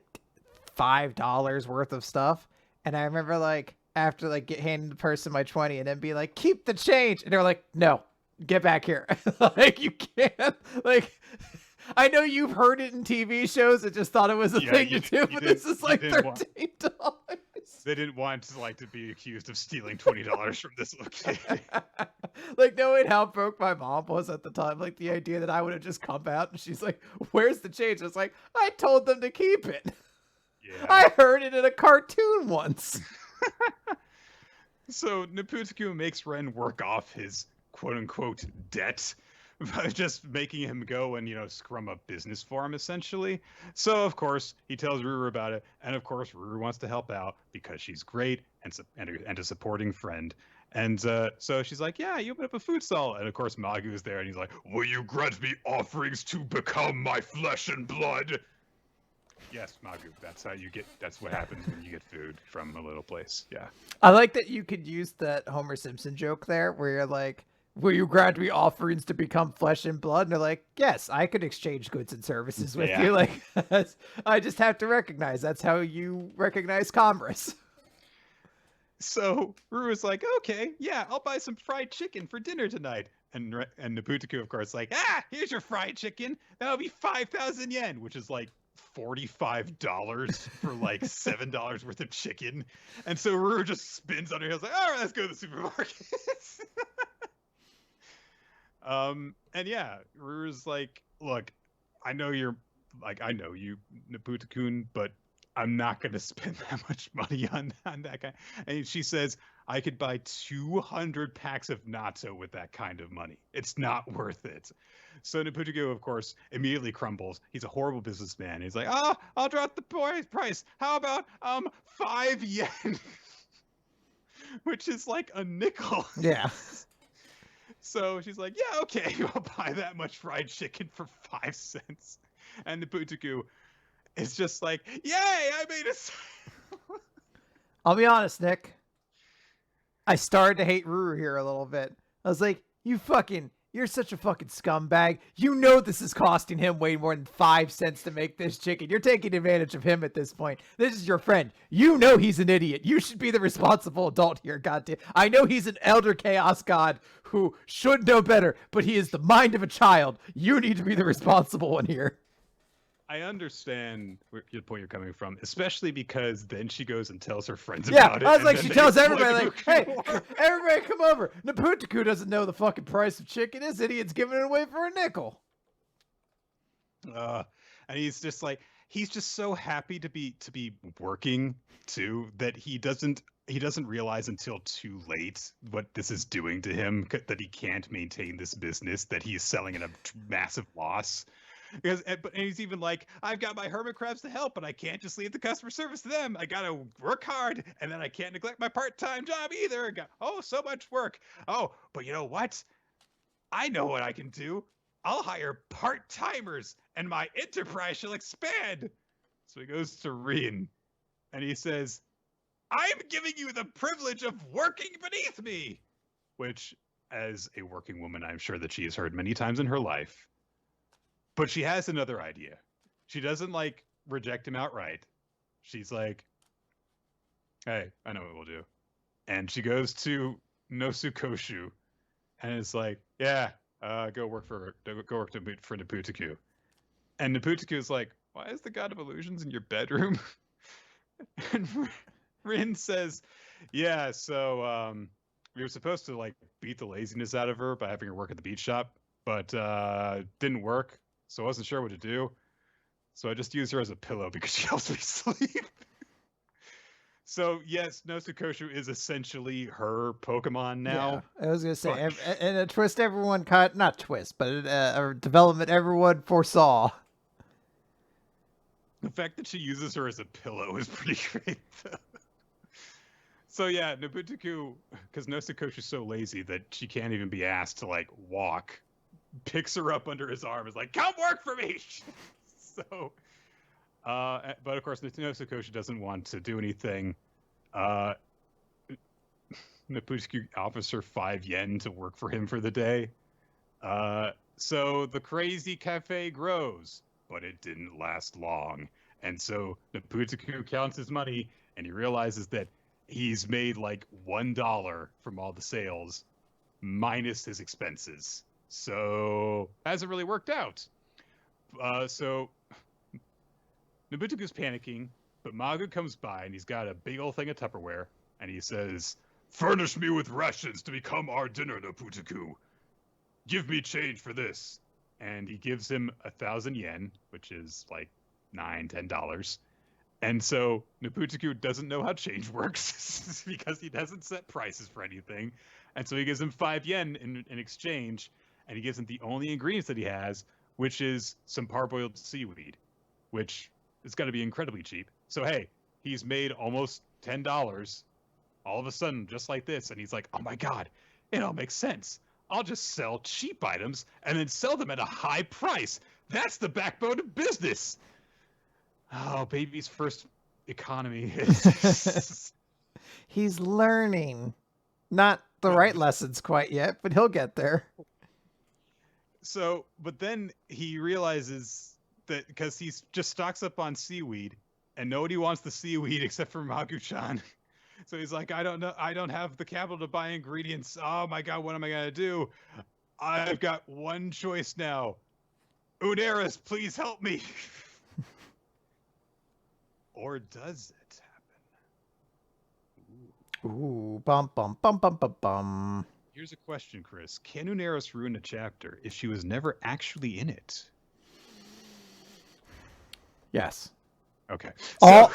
Speaker 2: $5 worth of stuff. And I remember like after like handing the person my 20 and then be like, keep the change. And they were like, no, get back here. Like, you can't, like, I know you've heard it in TV shows and just thought it was a thing to do, but this is like $13.
Speaker 1: They didn't want to be accused of stealing $20 from this little kid.
Speaker 2: Like, knowing how broke my mom was at the time, like the idea that I would have just come out and she's like, where's the change? I was like, I told them to keep it. Yeah. I heard it in a cartoon once.
Speaker 1: So Noputiku makes Ren work off his quote-unquote debt by just making him go and, scrum up business for him, essentially. So, of course, he tells Ruru about it, and, of course, Ruru wants to help out because she's great and a supporting friend. And so she's like, yeah, you open up a food stall. And, of course, Magu is there, and he's like, will you grant me offerings to become my flesh and blood? Yes, Magu, that's what happens when you get food from a little place. Yeah.
Speaker 2: I like that you could use that Homer Simpson joke there where you're like, will you grant me offerings to become flesh and blood? And they're like, yes, I could exchange goods and services with you. Like, I just have to recognize that's how you recognize commerce.
Speaker 1: So Ruru's like, okay, yeah, I'll buy some fried chicken for dinner tonight. And Noputiku, of course, like, here's your fried chicken. That'll be 5,000 yen, which is like $45 for like $7 worth of chicken. And so Ruru just spins on her heels like, all right, let's go to the supermarket. And yeah, Ruru's like, look, I know you, Noputiku, but I'm not going to spend that much money on that guy. And she says, I could buy 200 packs of natto with that kind of money. It's not worth it. So Noputiku, of course, immediately crumbles. He's a horrible businessman. He's like, I'll drop the price. How about 5 yen? Which is like a nickel.
Speaker 2: Yeah.
Speaker 1: So she's like, yeah, okay, I'll buy that much fried chicken for 5 cents. And Noputiku is just like, yay, I made a...
Speaker 2: I'll be honest, Nick. I started to hate Ruru here a little bit. I was like, you're such a fucking scumbag. You know this is costing him way more than 5 cents to make this chicken. You're taking advantage of him at this point. This is your friend. You know he's an idiot. You should be the responsible adult here, goddamn. I know he's an elder chaos god who should know better, but he is the mind of a child. You need to be the responsible one here.
Speaker 1: I understand where the point you're coming from, especially because then she goes and tells her friends
Speaker 2: Yeah,
Speaker 1: about it.
Speaker 2: I was like, she tells everybody, like, hey,
Speaker 1: War.
Speaker 2: everybody come over. Naputaku doesn't know the fucking price of chicken. This idiot's giving it away for a nickel.
Speaker 1: And he's just like, he's just so happy to be working too, that he doesn't realize until too late what this is doing to him, that he can't maintain this business, that he's selling at a massive loss. Because, and he's even like, I've got my hermit crabs to help, but I can't just leave the customer service to them. I gotta work hard, and then I can't neglect my part-time job either. Oh, so much work. Oh, but you know what? I know what I can do. I'll hire part-timers, and my enterprise shall expand. So he goes to Rin, and he says, I'm giving you the privilege of working beneath me. Which, as a working woman, I'm sure that she has heard many times in her life. But she has another idea. She doesn't, like, reject him outright. She's like, hey, I know what we'll do. And she goes to Nosukoshu and is like, yeah, go work for Naputaku. And Naputaku is like, why is the god of illusions in your bedroom? And Rin says, yeah, so we were supposed to, like, beat the laziness out of her by having her work at the beach shop, but didn't work. So I wasn't sure what to do. So I just use her as a pillow because she helps me sleep. So yes, Nosukoshu is essentially her Pokemon now.
Speaker 2: Yeah, I was gonna say, and a twist everyone cut, not twist, but a development everyone foresaw.
Speaker 1: The fact that she uses her as a pillow is pretty great, though. So yeah, Naputaku, because Nosukoshu's so lazy that she can't even be asked to, like, walk, picks her up under his arm, is like, come work for me. So, but of course, Nosukoshu doesn't want to do anything. Naputaku offers her 5 yen to work for him for the day. So the crazy cafe grows, but it didn't last long. And so Naputaku counts his money, and he realizes that he's made like $1 from all the sales, minus his expenses. So hasn't really worked out. So Nobutaku's panicking, but Magu comes by and he's got a big old thing of Tupperware, and he says, furnish me with rations to become our dinner, Nobutaku. Give me change for this. And he gives him 1,000 yen, which is like $9-10. And so Nobutaku doesn't know how change works because he doesn't set prices for anything. And so he gives him 5 yen in exchange, and he gives him the only ingredients that he has, which is some parboiled seaweed, which is going to be incredibly cheap. So, hey, he's made almost $10 all of a sudden, just like this. And he's like, oh my God, it all makes sense. I'll just sell cheap items and then sell them at a high price. That's the backbone of business. Oh, baby's first economy.
Speaker 2: He's learning. Not the right lessons quite yet, but he'll get there.
Speaker 1: So, but then he realizes that because he's just stocks up on seaweed, and nobody wants the seaweed except for Magu-chan. So he's like, I don't know, I don't have the capital to buy ingredients. Oh my God, what am I gonna do? I've got one choice now. Uneris, please help me. Or does it happen?
Speaker 2: Ooh, bum bum bum bum bum bum.
Speaker 1: Here's a question, Chris. Can Uneris ruin a chapter if she was never actually in it?
Speaker 2: Yes.
Speaker 1: Okay.
Speaker 2: So...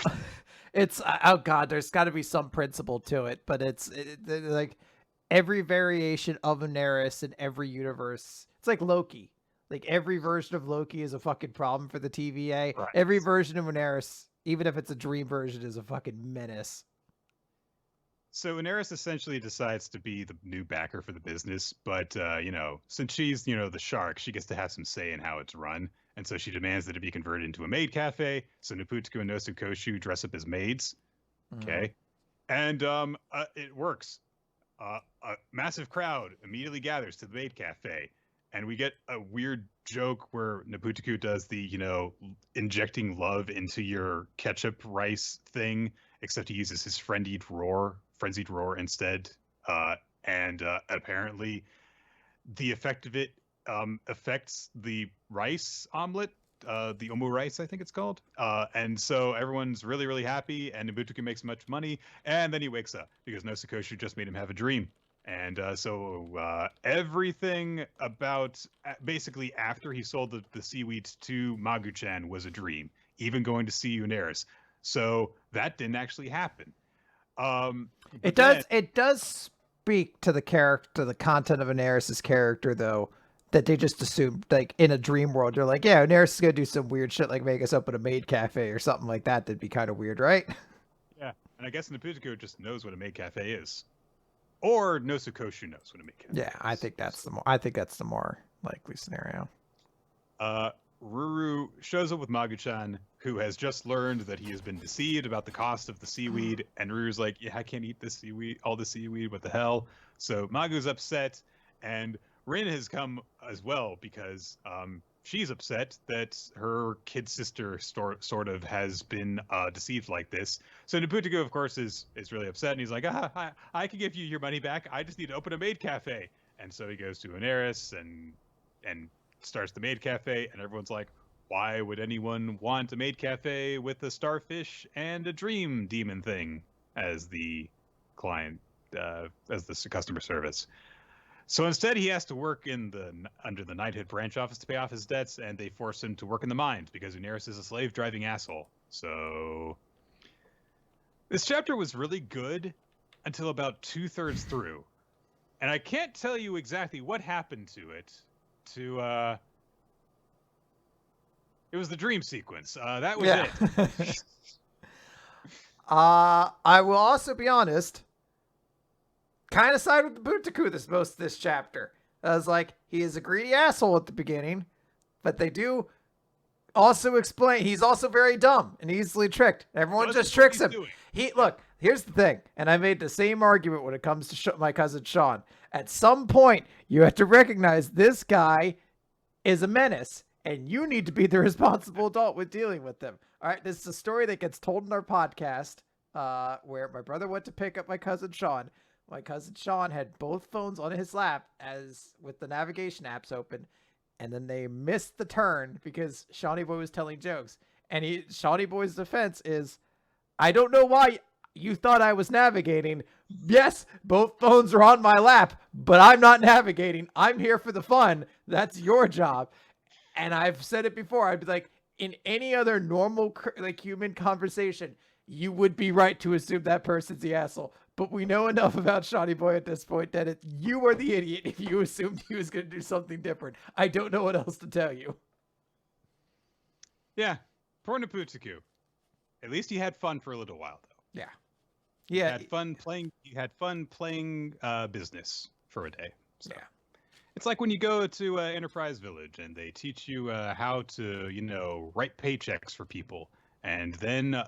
Speaker 2: it's, oh God, there's got to be some principle to it, but it's like every variation of Uneris in every universe. It's like Loki. Like every version of Loki is a fucking problem for the TVA. Right. Every version of Uneris, even if it's a dream version, is a fucking menace.
Speaker 1: So Uneris essentially decides to be the new backer for the business, but, you know, since she's, you know, the shark, she gets to have some say in how it's run. And so she demands that it be converted into a maid cafe. So Naputaku and Nosukoshu dress up as maids. Okay. And it works. A massive crowd immediately gathers to the maid cafe. And we get a weird joke where Naputaku does the, you know, injecting love into your ketchup rice thing, except he uses his frenzied roar instead. And apparently the effect of it affects the rice omelet the omurice, I think it's called. And so everyone's really, really happy, and Nobutoku makes much money, and then he wakes up because no Sakoshu just made him have a dream. And so everything about basically after he sold the seaweeds to Magu-chan was a dream, even going to see Uneris. So that didn't actually happen.
Speaker 2: It does speak to the character, the content of Uneris' character, though, that they just assumed, like, in a dream world, they're like, yeah, Uneris is going to do some weird shit, like make us open a maid cafe or something like that. That'd be kind of weird, right?
Speaker 1: Yeah, and I guess Nobutoku just knows what a maid cafe is. Or no Sakoshu knows what a maid cafe is.
Speaker 2: Yeah, I think that's the more likely scenario.
Speaker 1: Ruru shows up with Magu-chan, who has just learned that he has been deceived about the cost of the seaweed, and Ruru's like, yeah, I can't eat this seaweed, all the seaweed, what the hell? So Magu's upset, and Rin has come as well because she's upset that her kid sister sort of has been deceived like this. So Nobutoku, of course, is really upset, and he's like, I can give you your money back. I just need to open a maid cafe. And so he goes to Uneris and starts the maid cafe, and everyone's like, why would anyone want a maid cafe with a starfish and a dream demon thing as the client, as the customer service? So instead, he has to work under the Knighthood branch office to pay off his debts, and they force him to work in the mines because Uneris is a slave-driving asshole. So this chapter was really good until about 2/3 through, and I can't tell you exactly what happened to it. It was the dream sequence. That was it.
Speaker 2: I will also be honest, kind of side with the Nobutoku most of this chapter. I was like, he is a greedy asshole at the beginning, but they do also explain he's also very dumb and easily tricked. Everyone just tricks him. Look, here's the thing, and I made the same argument when it comes to my cousin Sean. At some point, you have to recognize this guy is a menace, and you need to be the responsible adult with dealing with them. All right, this is a story that gets told in our podcast where my brother went to pick up my cousin Sean. My cousin Sean had both phones on his lap as with the navigation apps open, and then they missed the turn because Shawnee Boy was telling jokes. And Shawnee Boy's defense is, I don't know why you thought I was navigating. Yes, both phones are on my lap, but I'm not navigating. I'm here for the fun. That's your job. And I've said it before. I'd be like, in any other normal, like, human conversation, you would be right to assume that person's the asshole. But we know enough about Shawnee Boy at this point that you are the idiot if you assumed he was going to do something different. I don't know what else to tell you.
Speaker 1: Yeah, poor Nobutoku. At least he had fun for a little while, though.
Speaker 2: Yeah.
Speaker 1: He had fun playing business for a day. So. Yeah. It's like when you go to Enterprise Village and they teach you how to, write paychecks for people. And then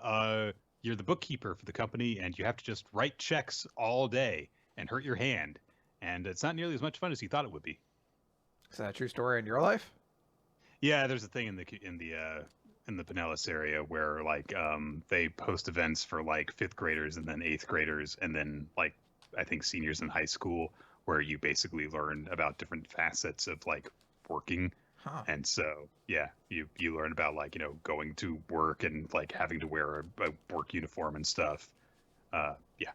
Speaker 1: you're the bookkeeper for the company and you have to just write checks all day and hurt your hand. And it's not nearly as much fun as you thought it would be.
Speaker 2: Is that a true story in your life?
Speaker 1: Yeah, there's a thing in the Pinellas area where they host events for like 5th graders and then 8th graders and then like I think seniors in high school, where you basically learn about different facets of like working.
Speaker 2: Huh.
Speaker 1: And so, yeah, you learn about like, going to work and like having to wear a work uniform and stuff. Yeah.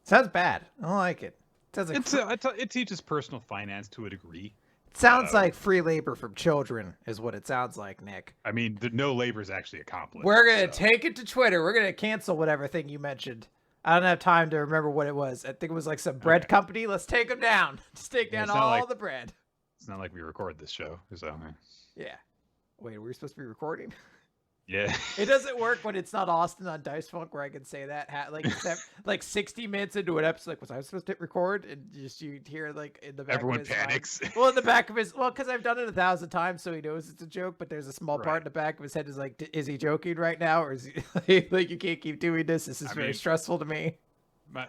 Speaker 2: Sounds bad. I don't like it. Sounds like
Speaker 1: it teaches personal finance to a degree.
Speaker 2: It sounds like free labor from children is what it sounds like, Nick.
Speaker 1: I mean, no labor is actually accomplished.
Speaker 2: We're going to take it to Twitter. We're going to cancel whatever thing you mentioned. I don't have time to remember what it was. I think it was like some bread company. Let's take them down. Just take down all the bread.
Speaker 1: It's not like we record this show. So.
Speaker 2: Yeah. Wait, were we supposed to be recording?
Speaker 1: Yeah.
Speaker 2: It doesn't work when it's not Austin on Dice Funk where I can say that. Like 60 minutes into an episode, like, was I supposed to hit record? And just you hear like in the back
Speaker 1: everyone
Speaker 2: of his
Speaker 1: panics.
Speaker 2: mind. Well, in the back of his, because I've done it 1,000 times, so he knows it's a joke. But there's a small part in the back of his head is like, is he joking right now, or is he like, you can't keep doing this? This is very stressful to me.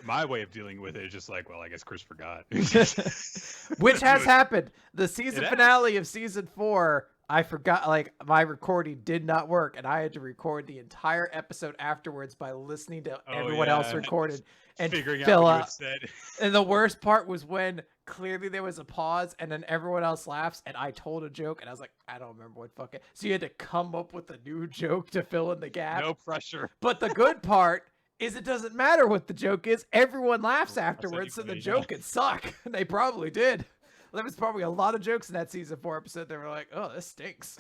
Speaker 1: My way of dealing with it is just like, well, I guess Chris forgot.
Speaker 2: Which has happened. The season finale of season 4. I forgot, like, my recording did not work, and I had to record the entire episode afterwards by listening to everyone else recorded and
Speaker 1: figuring
Speaker 2: fill
Speaker 1: out what
Speaker 2: up. And the worst part was when clearly there was a pause, and then everyone else laughs, and I told a joke, and I was like, I don't remember what fucking. So you had to come up with a new joke to fill in the gap.
Speaker 1: No pressure.
Speaker 2: But the good part is it doesn't matter what the joke is. Everyone laughs afterwards, so the joke could suck. They probably did. There was probably a lot of jokes in that season 4 episode that were like, oh, this stinks.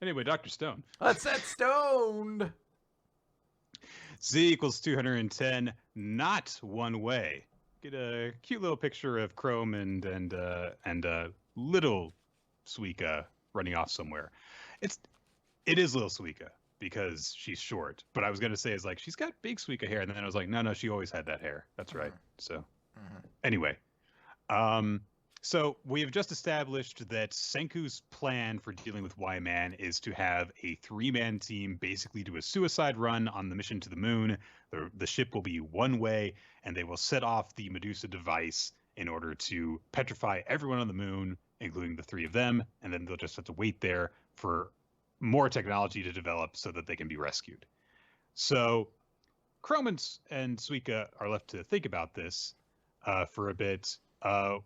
Speaker 1: Anyway, Dr. Stone.
Speaker 2: Let's set stoned.
Speaker 1: Z equals 210, not one way. Get a cute little picture of Chrome and little Suika running off somewhere. It is little Suika because she's short. But I was gonna say is like she's got big Suika hair, and then I was like, no, she always had that hair. That's right. So anyway, so we have just established that Senku's plan for dealing with Y-Man is to have a 3-man team basically do a suicide run on the mission to the moon. The ship will be one way, and they will set off the Medusa device in order to petrify everyone on the moon, including the 3 of them, and then they'll just have to wait there for more technology to develop so that they can be rescued. So Chrome and Suika are left to think about this for a bit.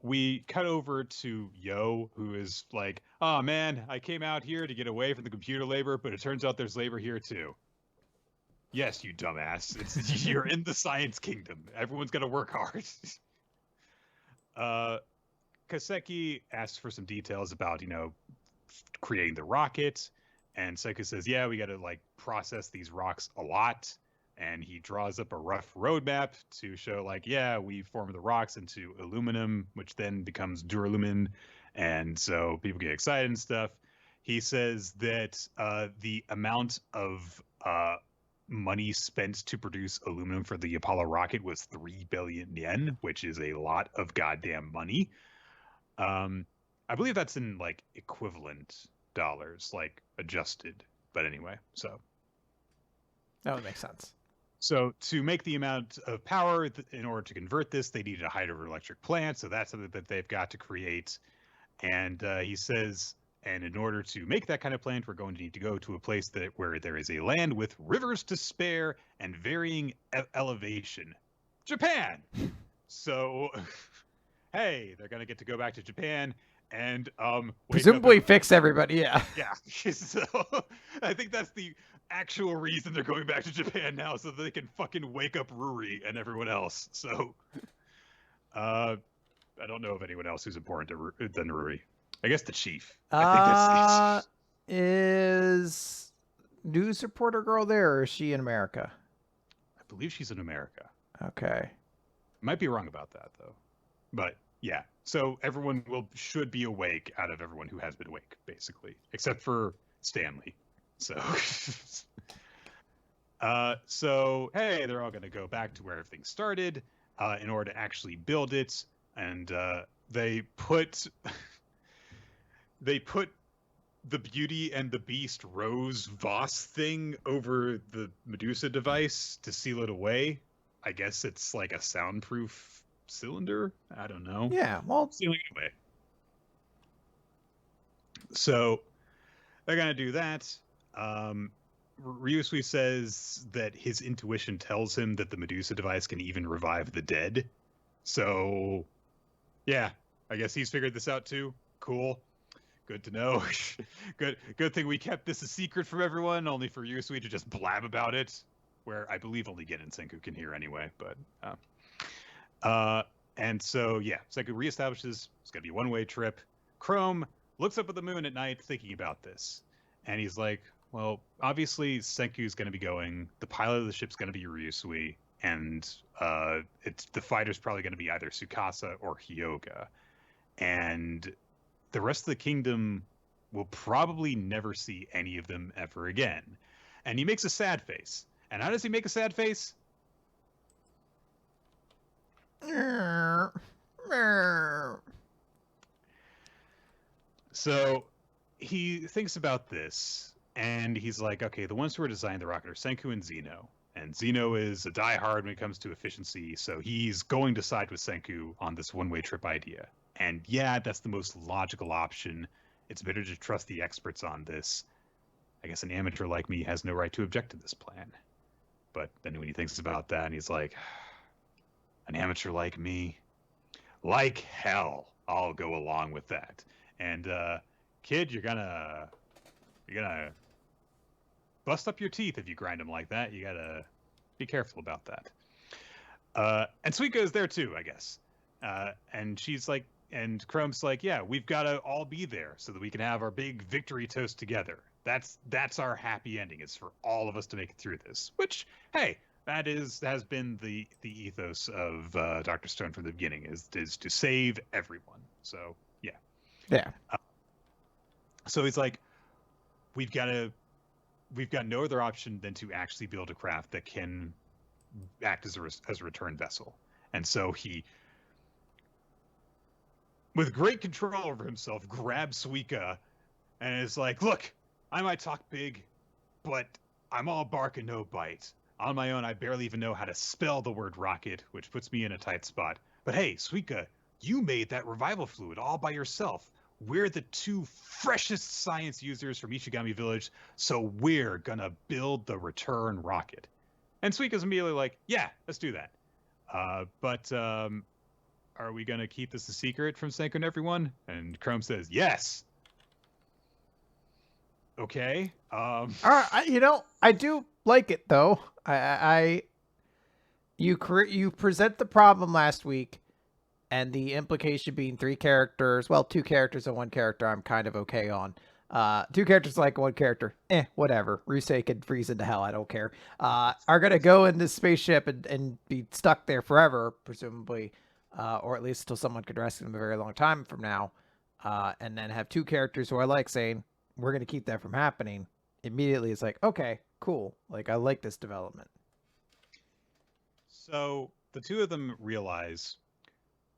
Speaker 1: We cut over to Yo, who is like, oh man, I came out here to get away from the computer labor, but it turns out there's labor here too. Yes, you dumbass. You're in the science kingdom. Everyone's got to work hard. Kaseki asks for some details about, creating the rocket. And Senku says, yeah, we got to process these rocks a lot. And he draws up a rough roadmap to show we form the rocks into aluminum, which then becomes duralumin. And so people get excited and stuff. He says that the amount of money spent to produce aluminum for the Apollo rocket was 3 billion yen, which is a lot of goddamn money. I believe that's in equivalent dollars, adjusted. But anyway, so.
Speaker 2: That would make sense.
Speaker 1: So to make the amount of power in order to convert this, they needed a hydroelectric plant. So that's something that they've got to create. And he says, and in order to make that kind of plant, we're going to need to go to a place where there is a land with rivers to spare and varying elevation. Japan! So, hey, they're going to get to go back to Japan and
Speaker 2: presumably fix everybody, yeah.
Speaker 1: Yeah. So I think that's the actual reason they're going back to Japan now, so that they can fucking wake up Ruri and everyone else. So I don't know of anyone else who's important than Ruri. I guess the chief. I think that's the chief.
Speaker 2: Is news reporter girl there, or is she in America?
Speaker 1: I believe she's in America.
Speaker 2: Okay.
Speaker 1: Might be wrong about that though. But yeah. So everyone should be awake out of everyone who has been awake, basically, except for Stanley. So, so hey, they're all going to go back to where everything started in order to actually build it, and they put the Beauty and the Beast Rose Voss thing over the Medusa device to seal it away. I guess it's like a soundproof cylinder. I don't know.
Speaker 2: Yeah, well,
Speaker 1: sealing it away. So they're gonna do that. Ryusui says that his intuition tells him that the Medusa device can even revive the dead. So, yeah, I guess he's figured this out too. Cool. Good to know. Good thing we kept this a secret from everyone, only for Ryusui to just blab about it, where I believe only Gen and Senku can hear anyway, but... and so, yeah, Senku reestablishes it's going to be a one-way trip. Chrome looks up at the moon at night thinking about this. And he's like, well, obviously Senku's going to be going. The pilot of the ship's going to be Ryusui. And the fighter's probably going to be either Tsukasa or Hyoga. And the rest of the kingdom will probably never see any of them ever again. And he makes a sad face. And how does he make a sad face? So he thinks about this, and he's like, okay, the ones who are designing the rocket are Senku and Zeno. And Zeno is a diehard when it comes to efficiency, so he's going to side with Senku on this one-way trip idea. And yeah, that's the most logical option. It's better to trust the experts on this. I guess an amateur like me has no right to object to this plan. But then when he thinks about that, and he's like, an amateur like me? Like hell, I'll go along with that. And kid, you're gonna bust up your teeth if you grind them like that. You gotta be careful about that. And Suika is there too, I guess. And she's like, and Chrome's like, yeah, we've got to all be there so that we can have our big victory toast together. That's our happy ending. It's for all of us to make it through this. Which, hey, has been the ethos of Dr. Stone from the beginning is to save everyone. So yeah.
Speaker 2: Yeah.
Speaker 1: So he's like, we've got no other option than to actually build a craft that can act as a return vessel. And so he, with great control over himself, grabs Suika and is like, look, I might talk big, but I'm all bark and no bite. On my own, I barely even know how to spell the word rocket, which puts me in a tight spot. But hey, Suika, you made that revival fluid all by yourself. We're the two freshest science users from Ichigami Village, so we're gonna build the return rocket. And Suika's immediately like, yeah, let's do that. But are we gonna keep this a secret from Senko and everyone? And Chrome says, yes. Okay.
Speaker 2: All right, I do like it though. You present the problem last week, and the implication being 3 characters. Well, 2 characters and 1 character. I'm kind of okay on. 2 characters like 1 character. Whatever. Rusei can freeze into hell. I don't care. Are gonna go in this spaceship and be stuck there forever, presumably, or at least until someone could rescue them a very long time from now. And then have 2 characters who I like saying, we're going to keep that from happening. Immediately it's like, okay, cool. Like, I like this development.
Speaker 1: So the 2 of them realize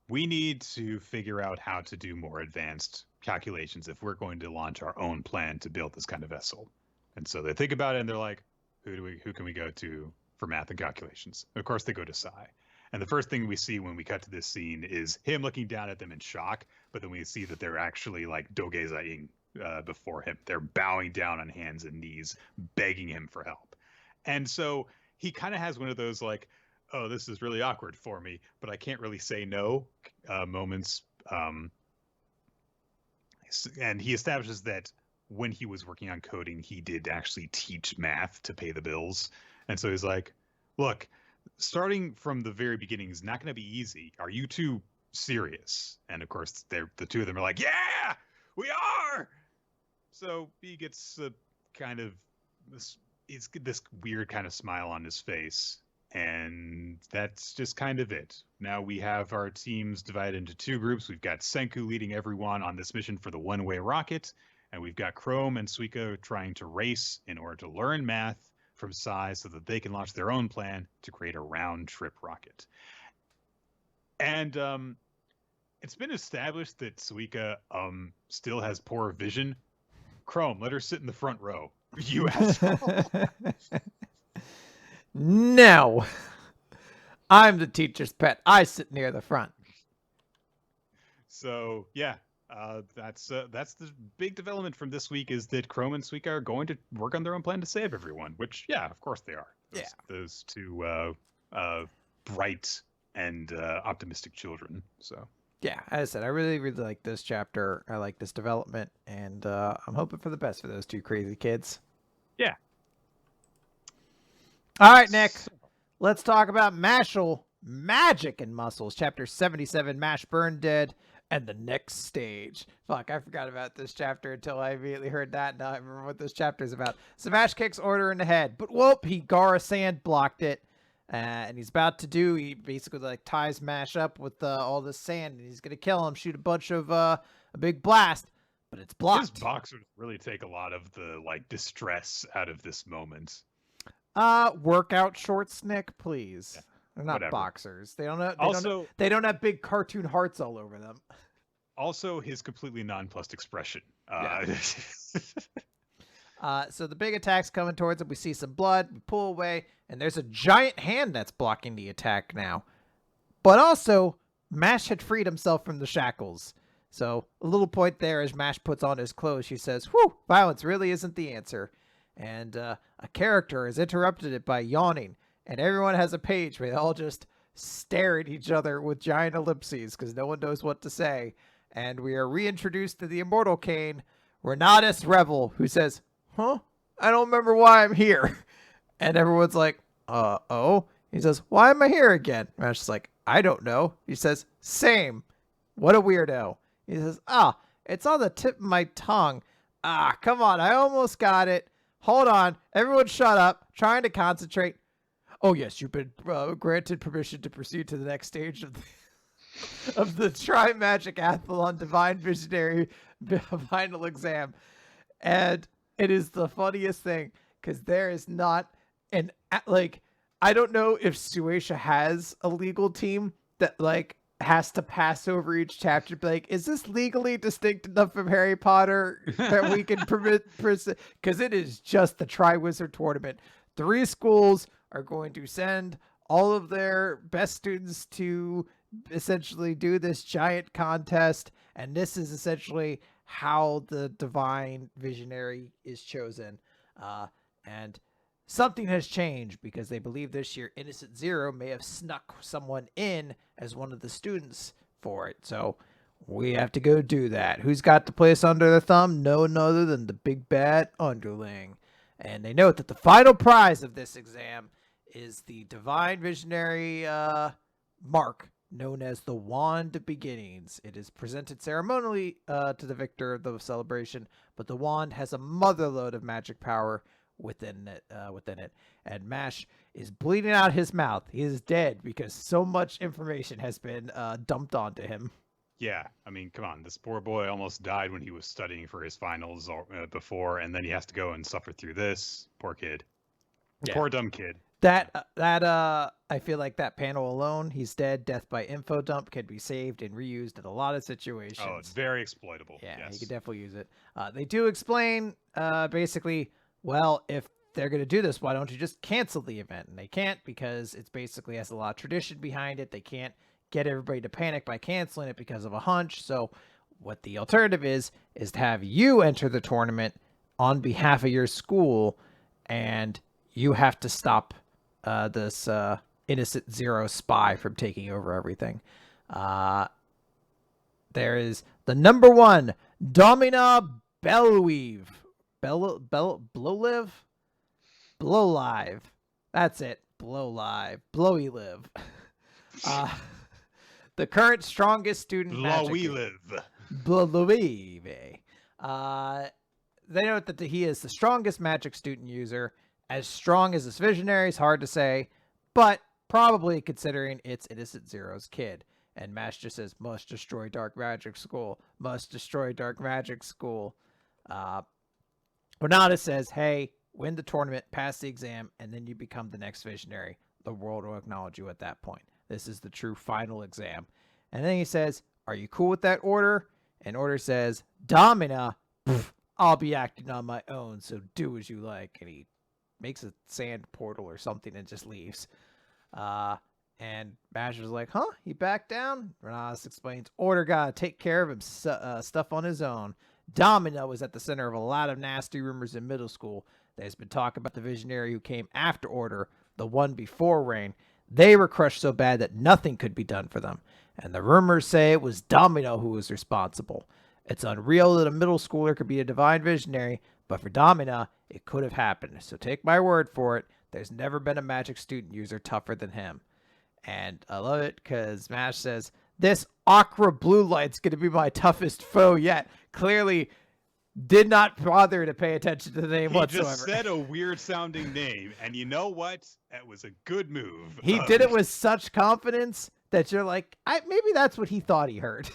Speaker 1: we need to figure out how to do more advanced calculations if we're going to launch our own plan to build this kind of vessel. And so they think about it and they're like, who can we go to for math and calculations? And of course they go to Sai. And the first thing we see when we cut to this scene is him looking down at them in shock, but then we see that they're actually like dogezaing before him. They're bowing down on hands and knees, begging him for help. And so he kind of has one of those like, oh, this is really awkward for me, but I can't really say no moments. And he establishes that when he was working on coding, he did actually teach math to pay the bills. And so he's like, look, starting from the very beginning is not going to be easy. Are you 2 serious? And of course, the 2 of them are like, yeah, we are. So he gets this weird kind of smile on his face, and that's just kind of it. Now we have our teams divided into 2 groups. We've got Senku leading everyone on this mission for the one-way rocket, and we've got Chrome and Suika trying to race in order to learn math from Sai so that they can launch their own plan to create a round-trip rocket. And it's been established that Suika still has poor vision. Chrome, let her sit in the front row. You asshole.
Speaker 2: No. I'm the teacher's pet. I sit near the front.
Speaker 1: So, yeah. That's the big development from this week is that Chrome and Suika are going to work on their own plan to save everyone, which, yeah, of course they are. Those 2 bright and optimistic children. So.
Speaker 2: Yeah, as I said, I really, really like this chapter. I like this development, and I'm hoping for the best for those 2 crazy kids.
Speaker 1: Yeah.
Speaker 2: All right, Nick. Let's talk about Mashle, Magic and Muscles, Chapter 77, Mash Burn Dead, and the next stage. Fuck, I forgot about this chapter until I immediately heard that. Now I remember what this chapter is about. So Mash kicks Order in the head, but whoop, he Gara Sand blocked it. And he's about to he basically like ties Mash up with all this sand, and he's going to kill him, shoot a bunch of a big blast, but it's blocked.
Speaker 1: His boxers really take a lot of the like distress out of this moment.
Speaker 2: Workout shorts, Nick, please. Yeah, they're not
Speaker 1: whatever.
Speaker 2: Boxers. They don't have big cartoon hearts all over them.
Speaker 1: Also, his completely nonplussed expression.
Speaker 2: So the big attack's coming towards him. We see some blood. We pull away, and there's a giant hand that's blocking the attack now. But also, Mash had freed himself from the shackles. So a little point there as Mash puts on his clothes. She says, whew, violence really isn't the answer. And a character has interrupted it by yawning. And everyone has a page where they all just stare at each other with giant ellipses because no one knows what to say. And we are reintroduced to the immortal Kane, Renatus Revel, who says, "Huh? I don't remember why I'm here." And everyone's like, oh? He says, "Why am I here again?" Mash is like, "I don't know." He says, "Same. What a weirdo." He says, "It's on the tip of my tongue. Come on. I almost got it. Hold on. Everyone shut up. Trying to concentrate. Oh, yes, you've been granted permission to proceed to the next stage of the Tri-Magic Athlon Divine Visionary final exam." And it is the funniest thing because there is not an, like, I don't know if Suecia has a legal team that, like, has to pass over each chapter, be like, is this legally distinct enough from Harry Potter that we can permit? Because it is just the Triwizard Tournament. 3 schools are going to send all of their best students to essentially do this giant contest, and this is essentially how the Divine Visionary is chosen. And something has changed because they believe this year Innocent Zero may have snuck someone in as one of the students for it. So we have to go do that. Who's got the place under their thumb? No one other than the big bad underling. And they note that the final prize of this exam is the Divine Visionary mark known as the Wand of Beginnings. It is presented ceremonially to the victor of the celebration, but the wand has a motherload of magic power within it. And Mash is bleeding out his mouth. He is dead because so much information has been dumped onto him.
Speaker 1: Yeah, I mean, come on. This poor boy almost died when he was studying for his finals before, and then he has to go and suffer through this. Poor kid. Yeah. Poor dumb kid.
Speaker 2: That I feel like that panel alone, he's dead, death by info dump, can be saved and reused in a lot of situations.
Speaker 1: Oh, it's very exploitable.
Speaker 2: Yeah,
Speaker 1: yes.
Speaker 2: You could definitely use it. They do explain, basically, well, if they're going to do this, why don't you just cancel the event? And they can't because it's basically has a lot of tradition behind it. They can't get everybody to panic by canceling it because of a hunch. So what the alternative is to have you enter the tournament on behalf of your school, and you have to stop this Innocent Zero spy from taking over everything. There is the number 1, Domina Bellweave. Blowlive? Blowlive. That's it. Blowlive. Blowy live. The current strongest student
Speaker 1: Blowy live.
Speaker 2: Blowy. They note that he is the strongest magic student user. As strong as this visionary is hard to say, but probably considering it's Innocent Zero's kid. And Mash just says, must destroy Dark Magic School. Must destroy Dark Magic School. Renata says, hey, win the tournament, pass the exam, and then you become the next visionary. The world will acknowledge you at that point. This is the true final exam. And then he says, are you cool with that, Order? And Order says, Domina, I'll be acting on my own, so do as you like. And he makes a sand portal or something and just leaves. And Masher's like, huh? He backed down? Renatus explains, Order gotta take care of him stuff on his own. Domino was at the center of a lot of nasty rumors in middle school. There's been talk about the visionary who came after Order, the one before Rain. They were crushed so bad that nothing could be done for them. And the rumors say it was Domino who was responsible. It's unreal that a middle schooler could be a divine visionary, but for Domina, it could have happened. So take my word for it. There's never been a magic student user tougher than him. And I love it because Mash says, this Aqua Blue Light's going to be my toughest foe yet. Clearly did not bother to pay attention to the name whatsoever.
Speaker 1: He just said a weird-sounding name, and you know what? That was a good move.
Speaker 2: He did it with such confidence that you're like, maybe that's what he thought he heard.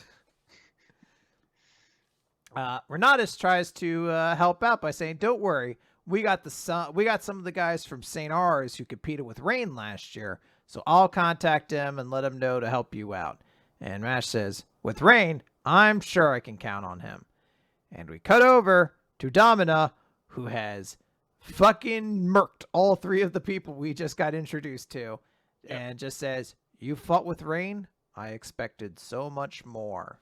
Speaker 2: Renatus tries to help out by saying, don't worry, we got some of the guys from St. R's who competed with Rain last year, so I'll contact him and let him know to help you out. And Mash says, with Rain, I'm sure I can count on him. And we cut over to Domina, who has fucking murked all 3 of the people we just got introduced to. Yep. And just says, you fought with Rain? I expected so much more.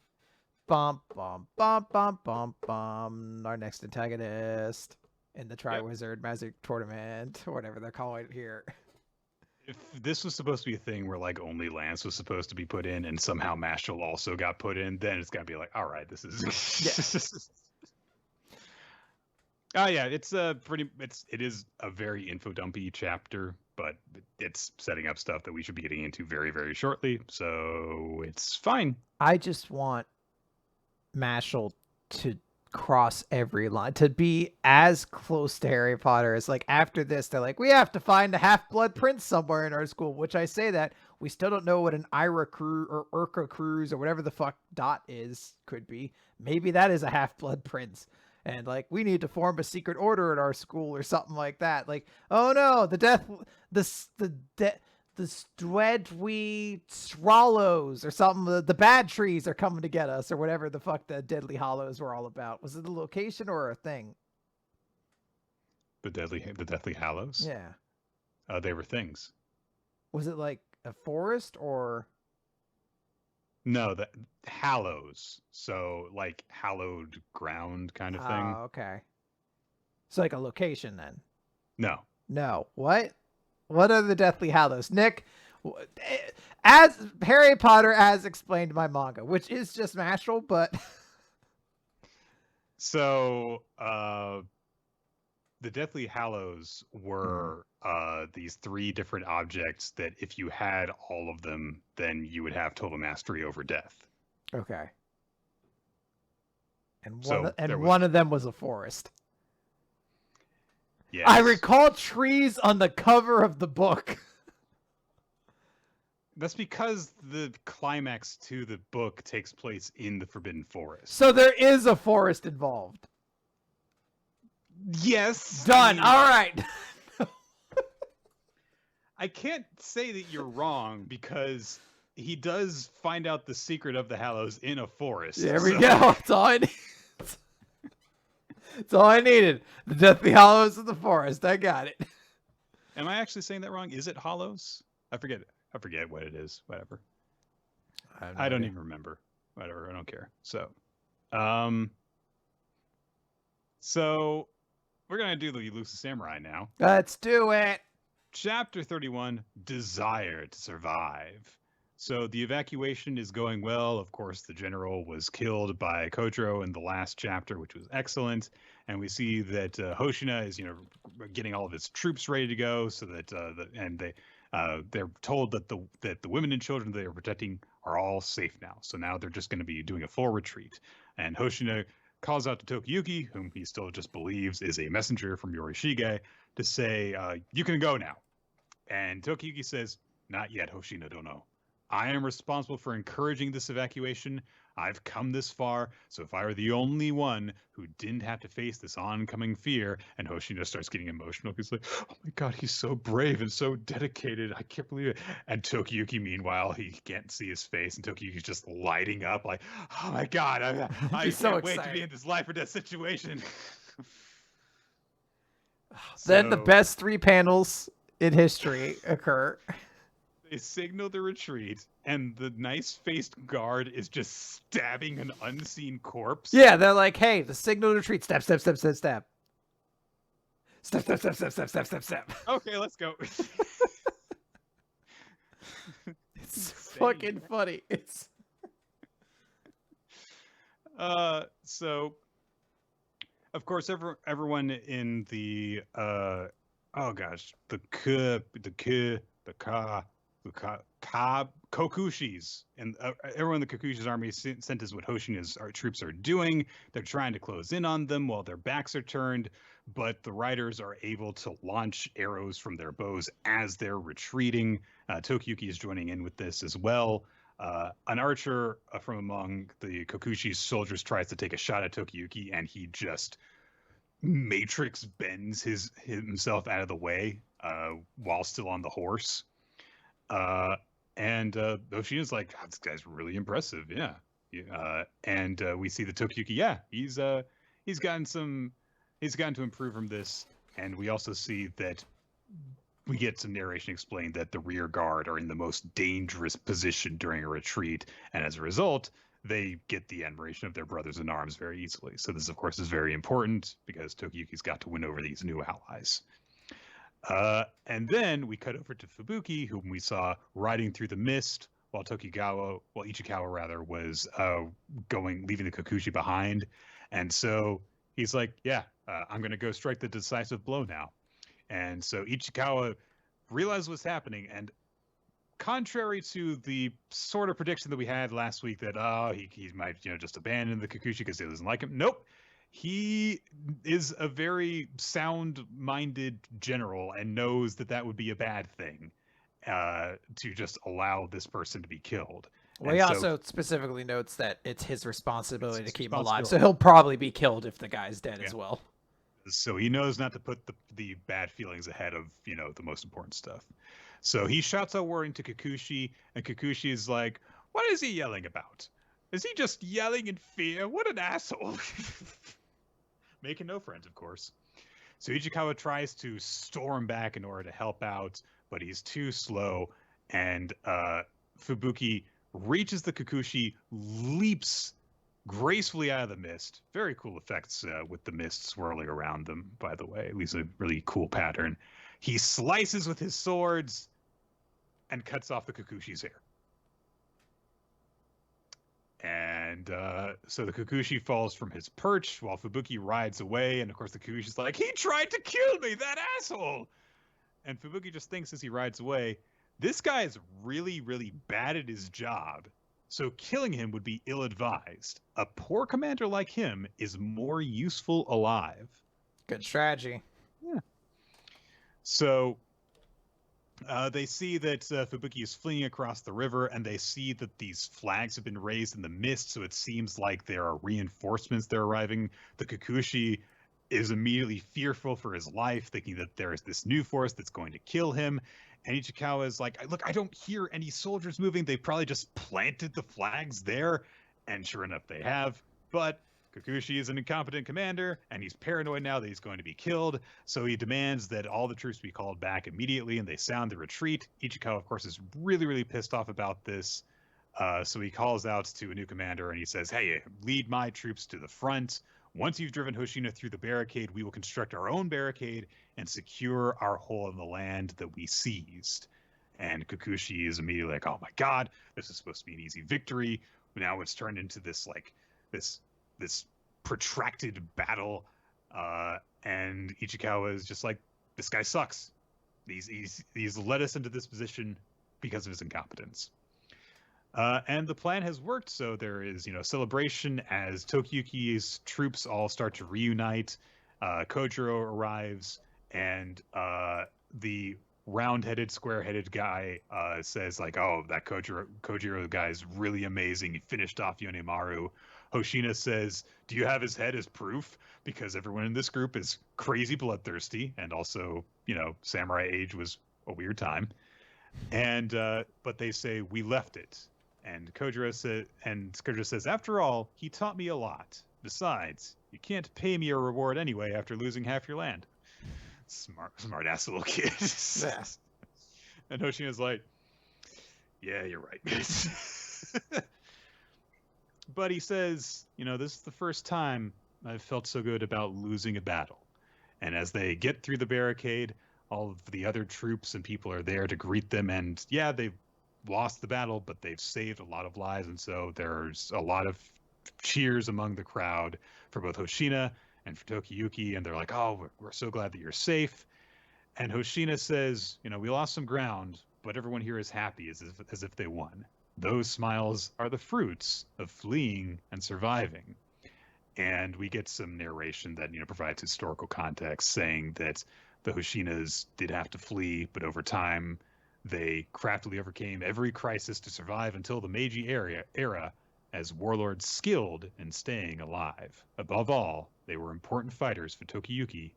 Speaker 2: Bum, bum, bum, bum, bum, bum. Our next antagonist in the Triwizard Magic Tournament, or whatever they're calling it here.
Speaker 1: If this was supposed to be a thing where like only Lance was supposed to be put in, and somehow Mashle also got put in, then it's gotta be like, all right, this is. Oh yeah, it's it is a very info dumpy chapter, but it's setting up stuff that we should be getting into very, very shortly, so it's fine.
Speaker 2: I just want Mashle to cross every line, to be as close to Harry Potter as, like, after this, they're like, we have to find a half-blood prince somewhere in our school, which I say that, we still don't know what an Ira Cruz or Urca Cruz or whatever the fuck Dot is, could be. Maybe that is a half-blood prince. And like, we need to form a secret order at our school or something like that. Like, oh no, the Stredwe Swallows or something. The bad trees are coming to get us, or whatever the fuck the Deadly Hollows were all about. Was it a location or a thing?
Speaker 1: The Deathly Hallows.
Speaker 2: Yeah.
Speaker 1: They were things.
Speaker 2: Was it like a forest or?
Speaker 1: No, the Hallows. So like hallowed ground kind of thing.
Speaker 2: Oh, okay. It's like a location then.
Speaker 1: No.
Speaker 2: No. What? What are the Deathly Hallows? Nick, as Harry Potter as explained my manga, which is just Mashle, but
Speaker 1: so the Deathly Hallows were these 3 different objects that if you had all of them, then you would have total mastery over death.
Speaker 2: Okay. And
Speaker 1: So
Speaker 2: one of them was a forest.
Speaker 1: Yes.
Speaker 2: I recall trees on the cover of the book.
Speaker 1: That's because the climax to the book takes place in the Forbidden Forest.
Speaker 2: So there is a forest involved.
Speaker 1: Yes.
Speaker 2: Done. All right.
Speaker 1: I can't say that you're wrong because he does find out the secret of the Hallows in a forest.
Speaker 2: There we go. That's all I need. That's all I needed. The Deathly Hallows of the forest. I got it.
Speaker 1: Am I actually saying that wrong? Is it Hollows? I forget what it is. Whatever. I don't even remember. Whatever. I don't care. So we're gonna do the Elusive Samurai now.
Speaker 2: Let's do it.
Speaker 1: Chapter 31, Desire to Survive. So the evacuation is going well. Of course, the general was killed by Kotaro in the last chapter, which was excellent. And we see that Hoshina is, getting all of his troops ready to go, so that they're told that the women and children they are protecting are all safe now. So now they're just going to be doing a full retreat. And Hoshina calls out to Tokiyuki, whom he still just believes is a messenger from Yorishige, to say, you can go now. And Tokiyuki says, not yet, Hoshina Dono. I am responsible for encouraging this evacuation. I've come this far, so if I were the only one who didn't have to face this oncoming fear, and Hoshina starts getting emotional, he's like, oh my god, he's so brave and so dedicated, I can't believe it. And Tokiyuki, meanwhile, he can't see his face, and Tokiyuki's just lighting up like, oh my god, I can't wait to be in this life or death situation.
Speaker 2: Then the best 3 panels in history occur.
Speaker 1: They signal the retreat, and the nice-faced guard is just stabbing an unseen corpse.
Speaker 2: Yeah, they're like, hey, the signal to retreat. Step, step, step, step, step. Step, step, step, step, step, step, step, step.
Speaker 1: Okay, let's go.
Speaker 2: It's fucking funny. It's...
Speaker 1: So, of course, everyone in the, the Kokushis, and everyone in the Kokushi's army sent is what Hoshina's troops are doing. They're trying to close in on them while their backs are turned, but the riders are able to launch arrows from their bows as they're retreating. Tokiyuki is joining in with this as well. An archer from among the Kokushi's soldiers tries to take a shot at Tokiyuki, and he just matrix bends himself out of the way while still on the horse. And Hoshina's like, oh, this guy's really impressive, yeah. And we see the Tokiyuki, he's gotten to improve from this, and we also see that we get some narration explained that the rear guard are in the most dangerous position during a retreat, and as a result, they get the admiration of their brothers in arms very easily. So this, of course, is very important because Tokiyuki's got to win over these new allies. And then we cut over to Fubuki, whom we saw riding through the mist while Ichikawa rather, was leaving the Kokushi behind. And so he's like, yeah, I'm going to go strike the decisive blow now. And so Ichikawa realized what's happening. And contrary to the sort of prediction that we had last week that, he might, just abandon the Kokushi because he doesn't like him. Nope. He is a very sound-minded general and knows that would be a bad thing, to just allow this person to be killed.
Speaker 2: Well, he also specifically notes that it's his responsibility to keep him alive, so he'll probably be killed if the guy's dead as well.
Speaker 1: So he knows not to put the bad feelings ahead of, the most important stuff. So he shouts out warning to Kokushi, and Kokushi is like, what is he yelling about? Is he just yelling in fear? What an asshole. Making no friends, of course. So Ichikawa tries to storm back in order to help out, but he's too slow, and Fubuki reaches the Kokushi, leaps gracefully out of the mist. Very cool effects with the mist swirling around them, by the way. At least a really cool pattern. He slices with his swords and cuts off the Kokushi's hair. And so the Kokushi falls from his perch while Fubuki rides away. And of course, the Kokushi's like, he tried to kill me, that asshole! And Fubuki just thinks as he rides away, this guy is really, really bad at his job. So killing him would be ill-advised. A poor commander like him is more useful alive.
Speaker 2: Good strategy.
Speaker 1: Yeah. So they see that Fubuki is fleeing across the river, and they see that these flags have been raised in the mist, so it seems like there are reinforcements that are arriving. The Kokushi is immediately fearful for his life, thinking that there is this new force that's going to kill him. And Ichikawa is like, look, I don't hear any soldiers moving. They probably just planted the flags there. And sure enough, they have. But Kokushi is an incompetent commander, and he's paranoid now that he's going to be killed. So he demands that all the troops be called back immediately, and they sound the retreat. Ichikawa, of course, is really, really pissed off about this. So he calls out to a new commander, and he says, hey, lead my troops to the front. Once you've driven Hoshina through the barricade, we will construct our own barricade and secure our hold on the land that we seized. And Kokushi is immediately like, oh my god, this is supposed to be an easy victory. Now it's turned into this this protracted battle. And Ichikawa is just like, this guy sucks. He's led us into this position because of his incompetence. And the plan has worked, so there is, celebration as Tokiyuki's troops all start to reunite. Kojiro arrives, and the round-headed, square-headed guy says, like, oh, that Kojiro guy is really amazing. He finished off Yonemaru. Hoshina says, do you have his head as proof? Because everyone in this group is crazy bloodthirsty, and also, samurai age was a weird time. And but they say, we left it. And Kojiro says, after all, he taught me a lot. Besides, you can't pay me a reward anyway after losing half your land. Smart ass little kid.
Speaker 2: Yeah.
Speaker 1: And Hoshina's like, yeah, you're right. But he says, this is the first time I've felt so good about losing a battle. And as they get through the barricade, all of the other troops and people are there to greet them. And yeah, they've lost the battle, but they've saved a lot of lives, and so there's a lot of cheers among the crowd for both Hoshina and for Tokiyuki, and they're like, oh, we're so glad that you're safe. And Hoshina says, we lost some ground, but everyone here is happy as if they won. Those smiles are the fruits of fleeing and surviving. And we get some narration that provides historical context, saying that the Hoshinas did have to flee, but over time they craftily overcame every crisis to survive until the Meiji era as warlords skilled in staying alive. Above all, they were important fighters for Tokiyuki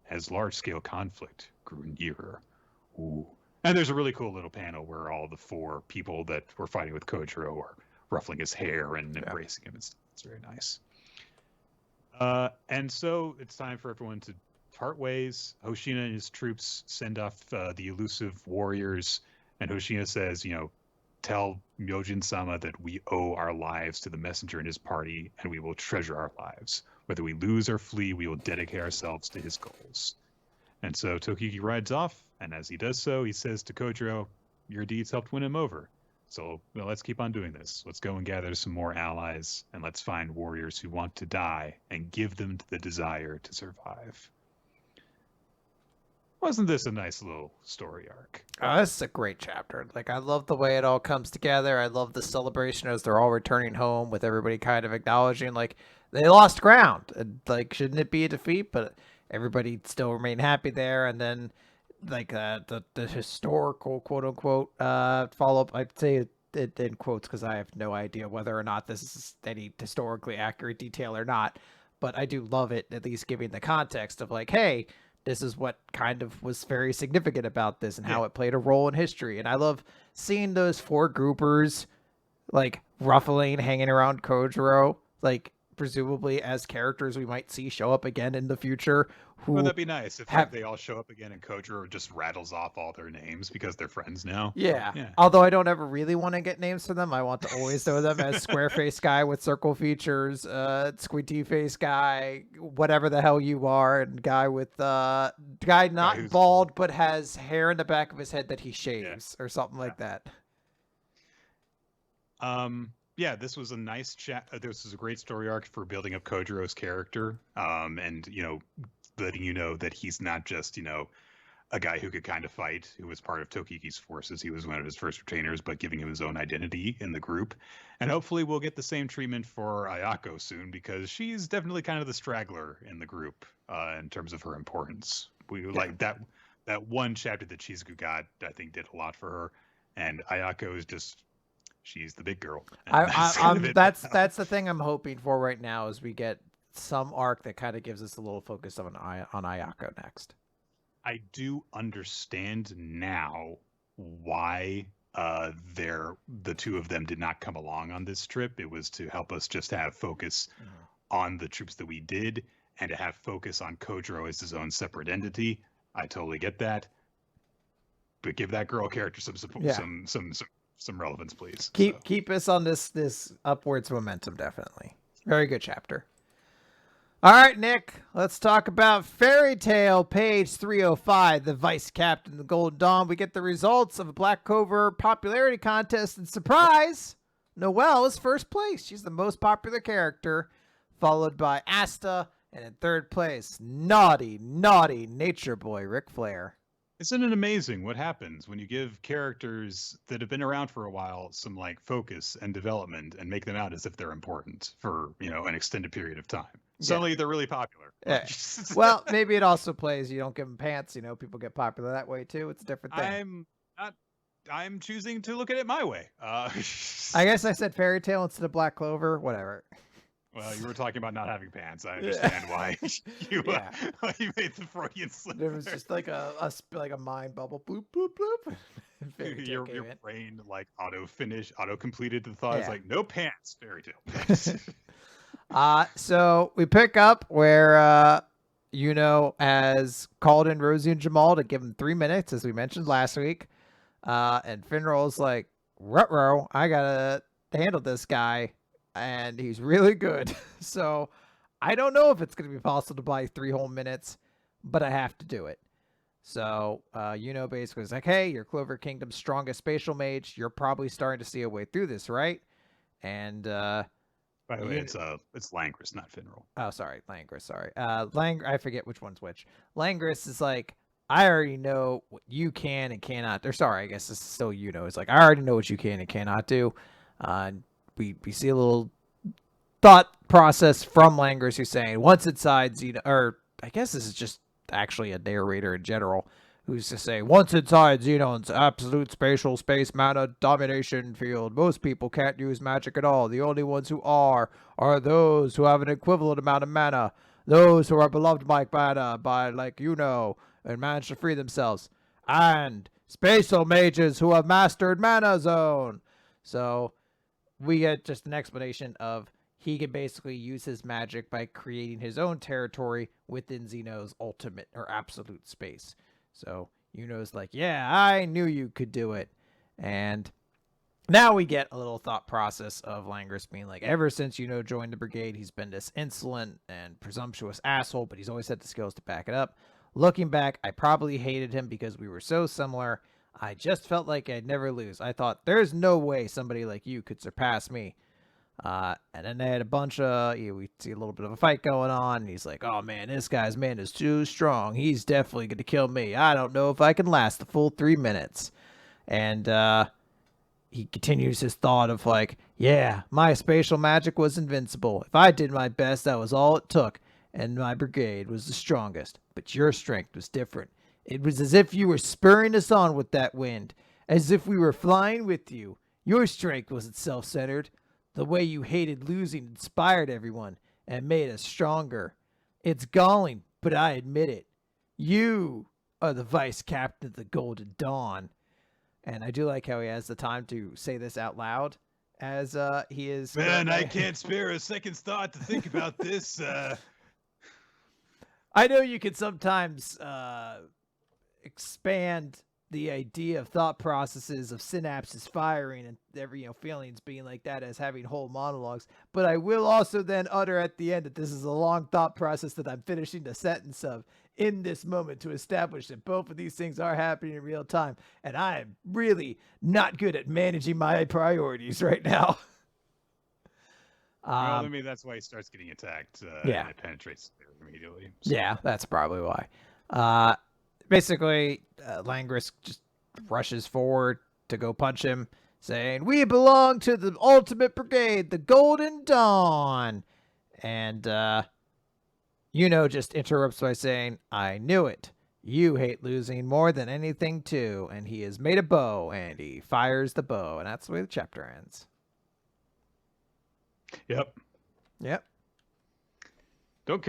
Speaker 1: as large-scale conflict grew nearer. Ooh. And there's a really cool little panel where all the four people that were fighting with Kojiro are ruffling his hair and embracing him. It's very nice. And so it's time for everyone to part ways. Hoshina and his troops send off the Elusive Warriors, and Hoshina says, tell Myojin-sama that we owe our lives to the messenger and his party, and we will treasure our lives. Whether we lose or flee, we will dedicate ourselves to his goals. And so Tokiyuki rides off, and as he does so, he says to Kojiro, "Your deeds helped win him over. So let's keep on doing this. Let's go and gather some more allies, and let's find warriors who want to die and give them the desire to survive." Wasn't this a nice little story arc?
Speaker 2: Oh, this is a great chapter. Like, I love the way it all comes together. I love the celebration as they're all returning home with everybody kind of acknowledging, like, they lost ground. And, like, shouldn't it be a defeat? But everybody still remained happy there. And then, like, the historical, quote-unquote, follow-up, I'd say it in quotes because I have no idea whether or not this is any historically accurate detail or not. But I do love it, at least giving the context of, like, hey, this is what kind of was very significant about this and how it played a role in history. And I love seeing those 4 groupers, like, ruffling, hanging around Kojiro, like, presumably as characters we might see show up again in the future.
Speaker 1: Wouldn't that be nice if like, they all show up again and Kojiro just rattles off all their names because they're friends now?
Speaker 2: Yeah. Although I don't ever really want to get names for them. I want to always know them as square face guy with circle features, squinty face guy, whatever the hell you are, and guy with guy not bald but has hair in the back of his head that he shaves or something like that.
Speaker 1: Yeah, this was a nice chat. This was a great story arc for building up Kojiro's character, and letting you know that he's not just a guy who could kind of fight, who was part of Tokiyuki's forces. He was one of his first retainers, but giving him his own identity in the group. And hopefully we'll get the same treatment for Ayako soon, because she's definitely kind of the straggler in the group in terms of her importance. We like that one chapter that Shizuku got, I think, did a lot for her, and Ayako is just. She's the big girl.
Speaker 2: That's the thing I'm hoping for right now is we get some arc that kind of gives us a little focus on Ayako next.
Speaker 1: I do understand now why the 2 of them did not come along on this trip. It was to help us just have focus on the troops that we did and to have focus on Kojiro as his own separate entity. I totally get that. But give that girl character some support, some relevance, please.
Speaker 2: Keep us on this upwards momentum, definitely. Very good chapter. All right, Nick, let's talk about Fairy Tail, page 305, the Vice Captain, the Golden Dawn. We get the results of a Black Clover popularity contest, and surprise, Noelle is first place. She's the most popular character, followed by Asta, and in third place, naughty Nature Boy Ric Flair.
Speaker 1: Isn't it amazing what happens when you give characters that have been around for a while some like focus and development and make them out as if they're important for, an extended period of time? Suddenly they're really popular.
Speaker 2: Yeah. Well, maybe it also plays, you don't give them pants, people get popular that way too. It's a different thing.
Speaker 1: I'm choosing to look at it my way.
Speaker 2: I guess I said Fairy Tail instead of Black Clover, whatever.
Speaker 1: Well, you were talking about not having pants. I understand why you made the Freudian slip.
Speaker 2: There was just like a mind bubble, bloop bloop bloop.
Speaker 1: Your brain like auto completed the thought. It's like no pants, Fairy Tail.
Speaker 2: So we pick up where has called in Rosie and Jamal to give him 3 minutes, as we mentioned last week. And Finral's like, ruh-roh, I gotta handle this guy. And he's really good. So I don't know if it's going to be possible to buy 3 whole minutes, but I have to do it. So, basically is like, hey, you're Clover Kingdom's strongest spatial mage. You're probably starting to see a way through this, right? And,
Speaker 1: by the way, it's Langris, not Finral.
Speaker 2: Oh, sorry. Langris, sorry. I forget which one's which. Langris is like, I already know what you can and cannot. Or sorry, I guess it's still It's like, I already know what you can and cannot do. We see a little thought process from Langris who's saying once inside or I guess this is just actually a narrator in general who's to say once inside Xenon's absolute spatial space mana domination field, most people can't use magic at all. The only ones who are those who have an equivalent amount of mana, those who are beloved by and manage to free themselves, and spatial mages who have mastered Mana Zone. So we get just an explanation of he can basically use his magic by creating his own territory within Xeno's ultimate or absolute space. So Yuno's like, yeah, I knew you could do it. And now we get a little thought process of Langris being like, ever since Yuno joined the brigade, he's been this insolent and presumptuous asshole, but he's always had the skills to back it up. Looking back, I probably hated him because we were so similar. I just felt like I'd never lose. I thought, there's no way somebody like you could surpass me. And then they had a bunch of, we see a little bit of a fight going on, and he's like, oh man, this guy's man is too strong. He's definitely going to kill me. I don't know if I can last the full 3 minutes. And he continues his thought of like, yeah, my spatial magic was invincible. If I did my best, that was all it took. And my brigade was the strongest. But your strength was different. It was as if you were spurring us on with that wind, as if we were flying with you. Your strength wasn't self-centered. The way you hated losing inspired everyone and made us stronger. It's galling, but I admit it. You are the vice captain of the Golden Dawn. And I do like how he has the time to say this out loud as he is...
Speaker 1: Man, I can't spare a second's thought to think about this.
Speaker 2: I know you can sometimes expand the idea of thought processes of synapses firing and every feelings being like that as having whole monologues, but I will also then utter at the end that this is a long thought process that I'm finishing the sentence of in this moment to establish that both of these things are happening in real time, and I am really not good at managing my priorities right now.
Speaker 1: Well, I mean, that's why he starts getting attacked.
Speaker 2: Yeah.
Speaker 1: And it penetrates immediately. So.
Speaker 2: Yeah, that's probably why. Basically, Langris just rushes forward to go punch him, saying, we belong to the ultimate brigade, the Golden Dawn. And, just interrupts by saying, I knew it. You hate losing more than anything, too. And he has made a bow, and he fires the bow. And that's the way the chapter ends.
Speaker 1: Yep.
Speaker 2: I
Speaker 1: don't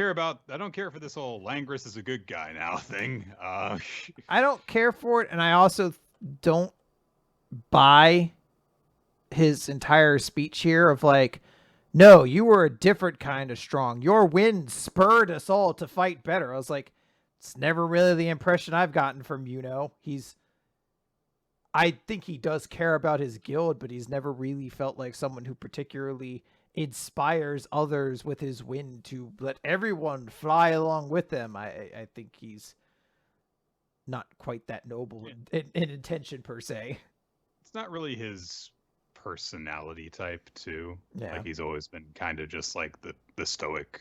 Speaker 1: care for this whole Langris is a good guy now thing.
Speaker 2: I don't care for it, and I also don't buy his entire speech here of like, no, you were a different kind of strong. Your wind spurred us all to fight better. I was like, it's never really the impression I've gotten from I think he does care about his guild, but he's never really felt like someone who particularly inspires others with his wind to let everyone fly along with them. I think he's not quite that noble in intention per se.
Speaker 1: It's not really his personality type too.
Speaker 2: Yeah.
Speaker 1: Like he's always been kind of just like the stoic,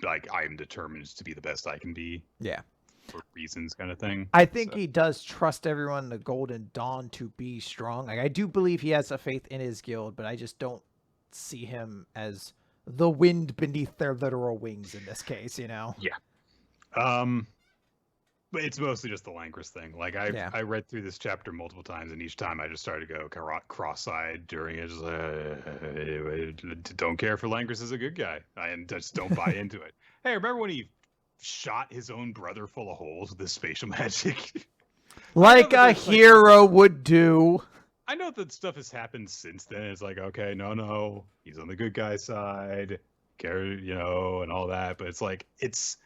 Speaker 1: like I'm determined to be the best I can be.
Speaker 2: Yeah.
Speaker 1: For reasons kind of thing.
Speaker 2: I think he does trust everyone in the Golden Dawn to be strong. Like, I do believe he has a faith in his guild, but I just don't see him as the wind beneath their literal wings in this case,
Speaker 1: Yeah. But it's mostly just the Langris thing. Like I read through this chapter multiple times, and each time I just started to go cross-eyed during it. Just don't care for Langris as a good guy. I just don't buy into it. Hey, remember when he shot his own brother full of holes with his spatial magic?
Speaker 2: Like a hero would do.
Speaker 1: I know that stuff has happened since then. It's like, okay, no, he's on the good guy side, and all that. But it's like, it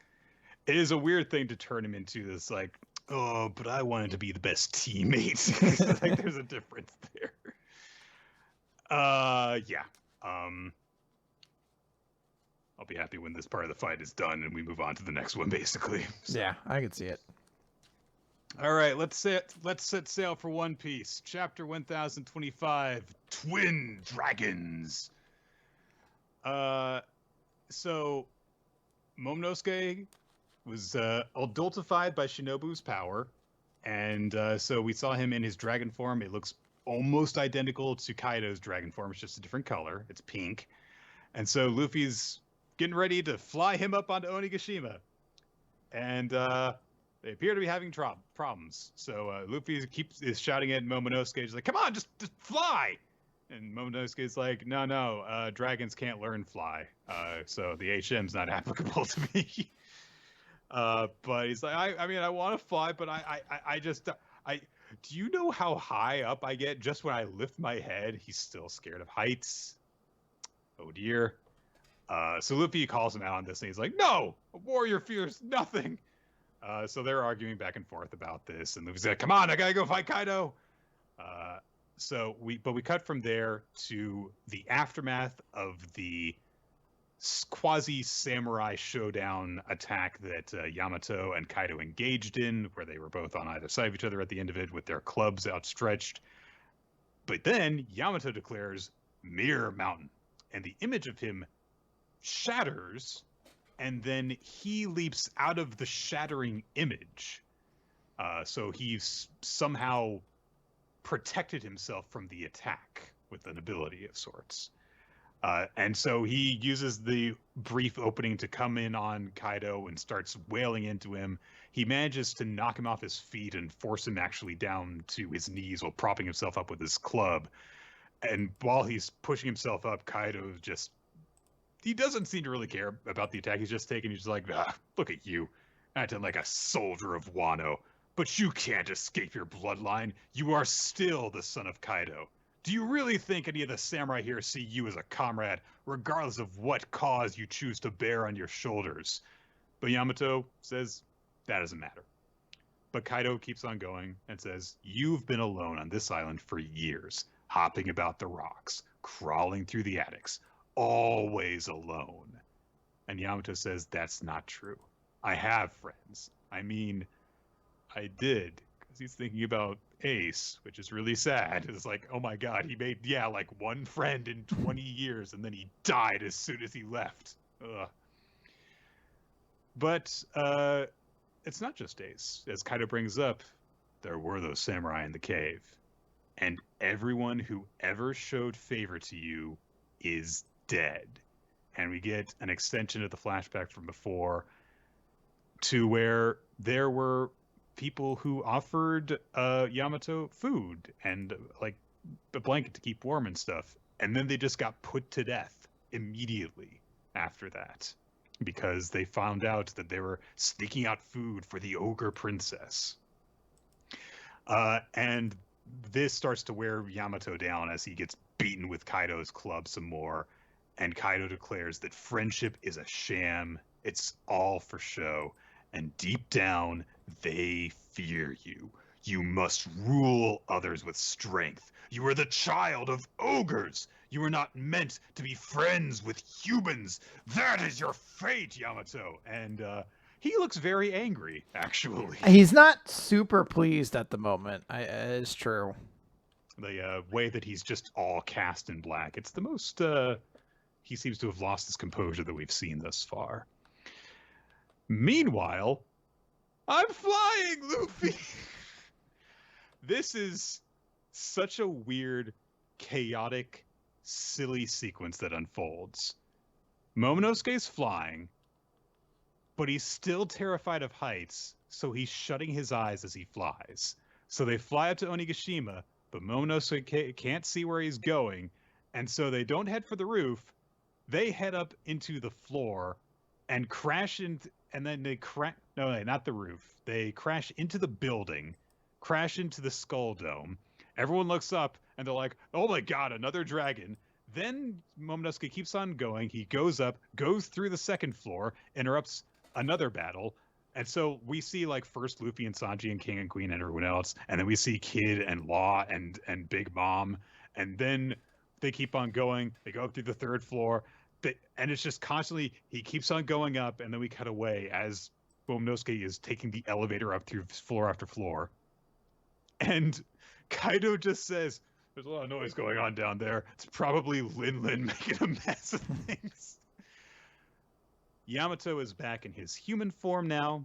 Speaker 1: is a weird thing to turn him into this like, oh, but I wanted to be the best teammate. Like, there's a difference there. Yeah. I'll be happy when this part of the fight is done and we move on to the next one, basically. So.
Speaker 2: Yeah, I can see it.
Speaker 1: All right, let's set sail for One Piece. Chapter 1025, Twin Dragons. So Momonosuke was adultified by Shinobu's power, and so we saw him in his dragon form. It looks almost identical to Kaido's dragon form. It's just a different color. It's pink. And so Luffy's getting ready to fly him up onto Onigashima. And they appear to be having problems. So Luffy is shouting at Momonosuke. He's like, come on, just fly! And Momonosuke's like, no, dragons can't learn fly. So the HM's not applicable to me. But he's like, I mean, I want to fly, but I just... do you know how high up I get just when I lift my head? He's still scared of heights. Oh, dear. So Luffy calls him out on this, and he's like, no! A warrior fears nothing! So they're arguing back and forth about this, and Luffy's like, come on, I gotta go fight Kaido! So we cut from there to the aftermath of the quasi-samurai showdown attack that Yamato and Kaido engaged in, where they were both on either side of each other at the end of it with their clubs outstretched. But then Yamato declares Mirror Mountain, and the image of him shatters, and then he leaps out of the shattering image. So he's somehow protected himself from the attack with an ability of sorts. And so he uses the brief opening to come in on Kaido and starts wailing into him. He manages to knock him off his feet and force him actually down to his knees while propping himself up with his club. And while he's pushing himself up, Kaido just... he doesn't seem to really care about the attack he's just taken. He's just like, look at you, acting like a soldier of Wano. But you can't escape your bloodline. You are still the son of Kaido. Do you really think any of the samurai here see you as a comrade, regardless of what cause you choose to bear on your shoulders? But Yamato says, that doesn't matter. But Kaido keeps on going and says, you've been alone on this island for years, hopping about the rocks, crawling through the attics, always alone. And Yamato says, that's not true. I have friends. I mean, I did. Because he's thinking about Ace, which is really sad. It's like, oh my god, he made, like one friend in 20 years, and then he died as soon as he left. Ugh. But it's not just Ace. As Kaido brings up, there were those samurai in the cave. And everyone who ever showed favor to you is dead. And we get an extension of the flashback from before to where there were people who offered Yamato food and like a blanket to keep warm and stuff. And then they just got put to death immediately after that because they found out that they were sneaking out food for the ogre princess. And this starts to wear Yamato down as he gets beaten with Kaido's club some more. And Kaido declares that friendship is a sham. It's all for show. And deep down, they fear you. You must rule others with strength. You are the child of ogres. You are not meant to be friends with humans. That is your fate, Yamato. And he looks very angry, actually.
Speaker 2: He's not super pleased at the moment. It's true.
Speaker 1: The way that he's just all cast in black. It's the most... he seems to have lost his composure that we've seen thus far. Meanwhile, I'm flying, Luffy! This is such a weird, chaotic, silly sequence that unfolds. Momonosuke's flying, but he's still terrified of heights, so he's shutting his eyes as he flies. So they fly up to Onigashima, but Momonosuke can't see where he's going, and so they don't head for the roof. They head up into the floor and crash into... and then they no, not the roof. They crash into the building, crash into the Skull Dome. Everyone looks up and they're like, oh my god, another dragon. Then Momonosuke keeps on going. He goes up, goes through the second floor, interrupts another battle. And so we see like first Luffy and Sanji and King and Queen and everyone else. And then we see Kid and Law and Big Mom. And then they keep on going. They go up through the third floor. And it's just constantly, he keeps on going up, and then we cut away as Momonosuke is taking the elevator up through floor after floor. And Kaido just says, there's a lot of noise going on down there. It's probably Lin making a mess of things. Yamato is back in his human form now,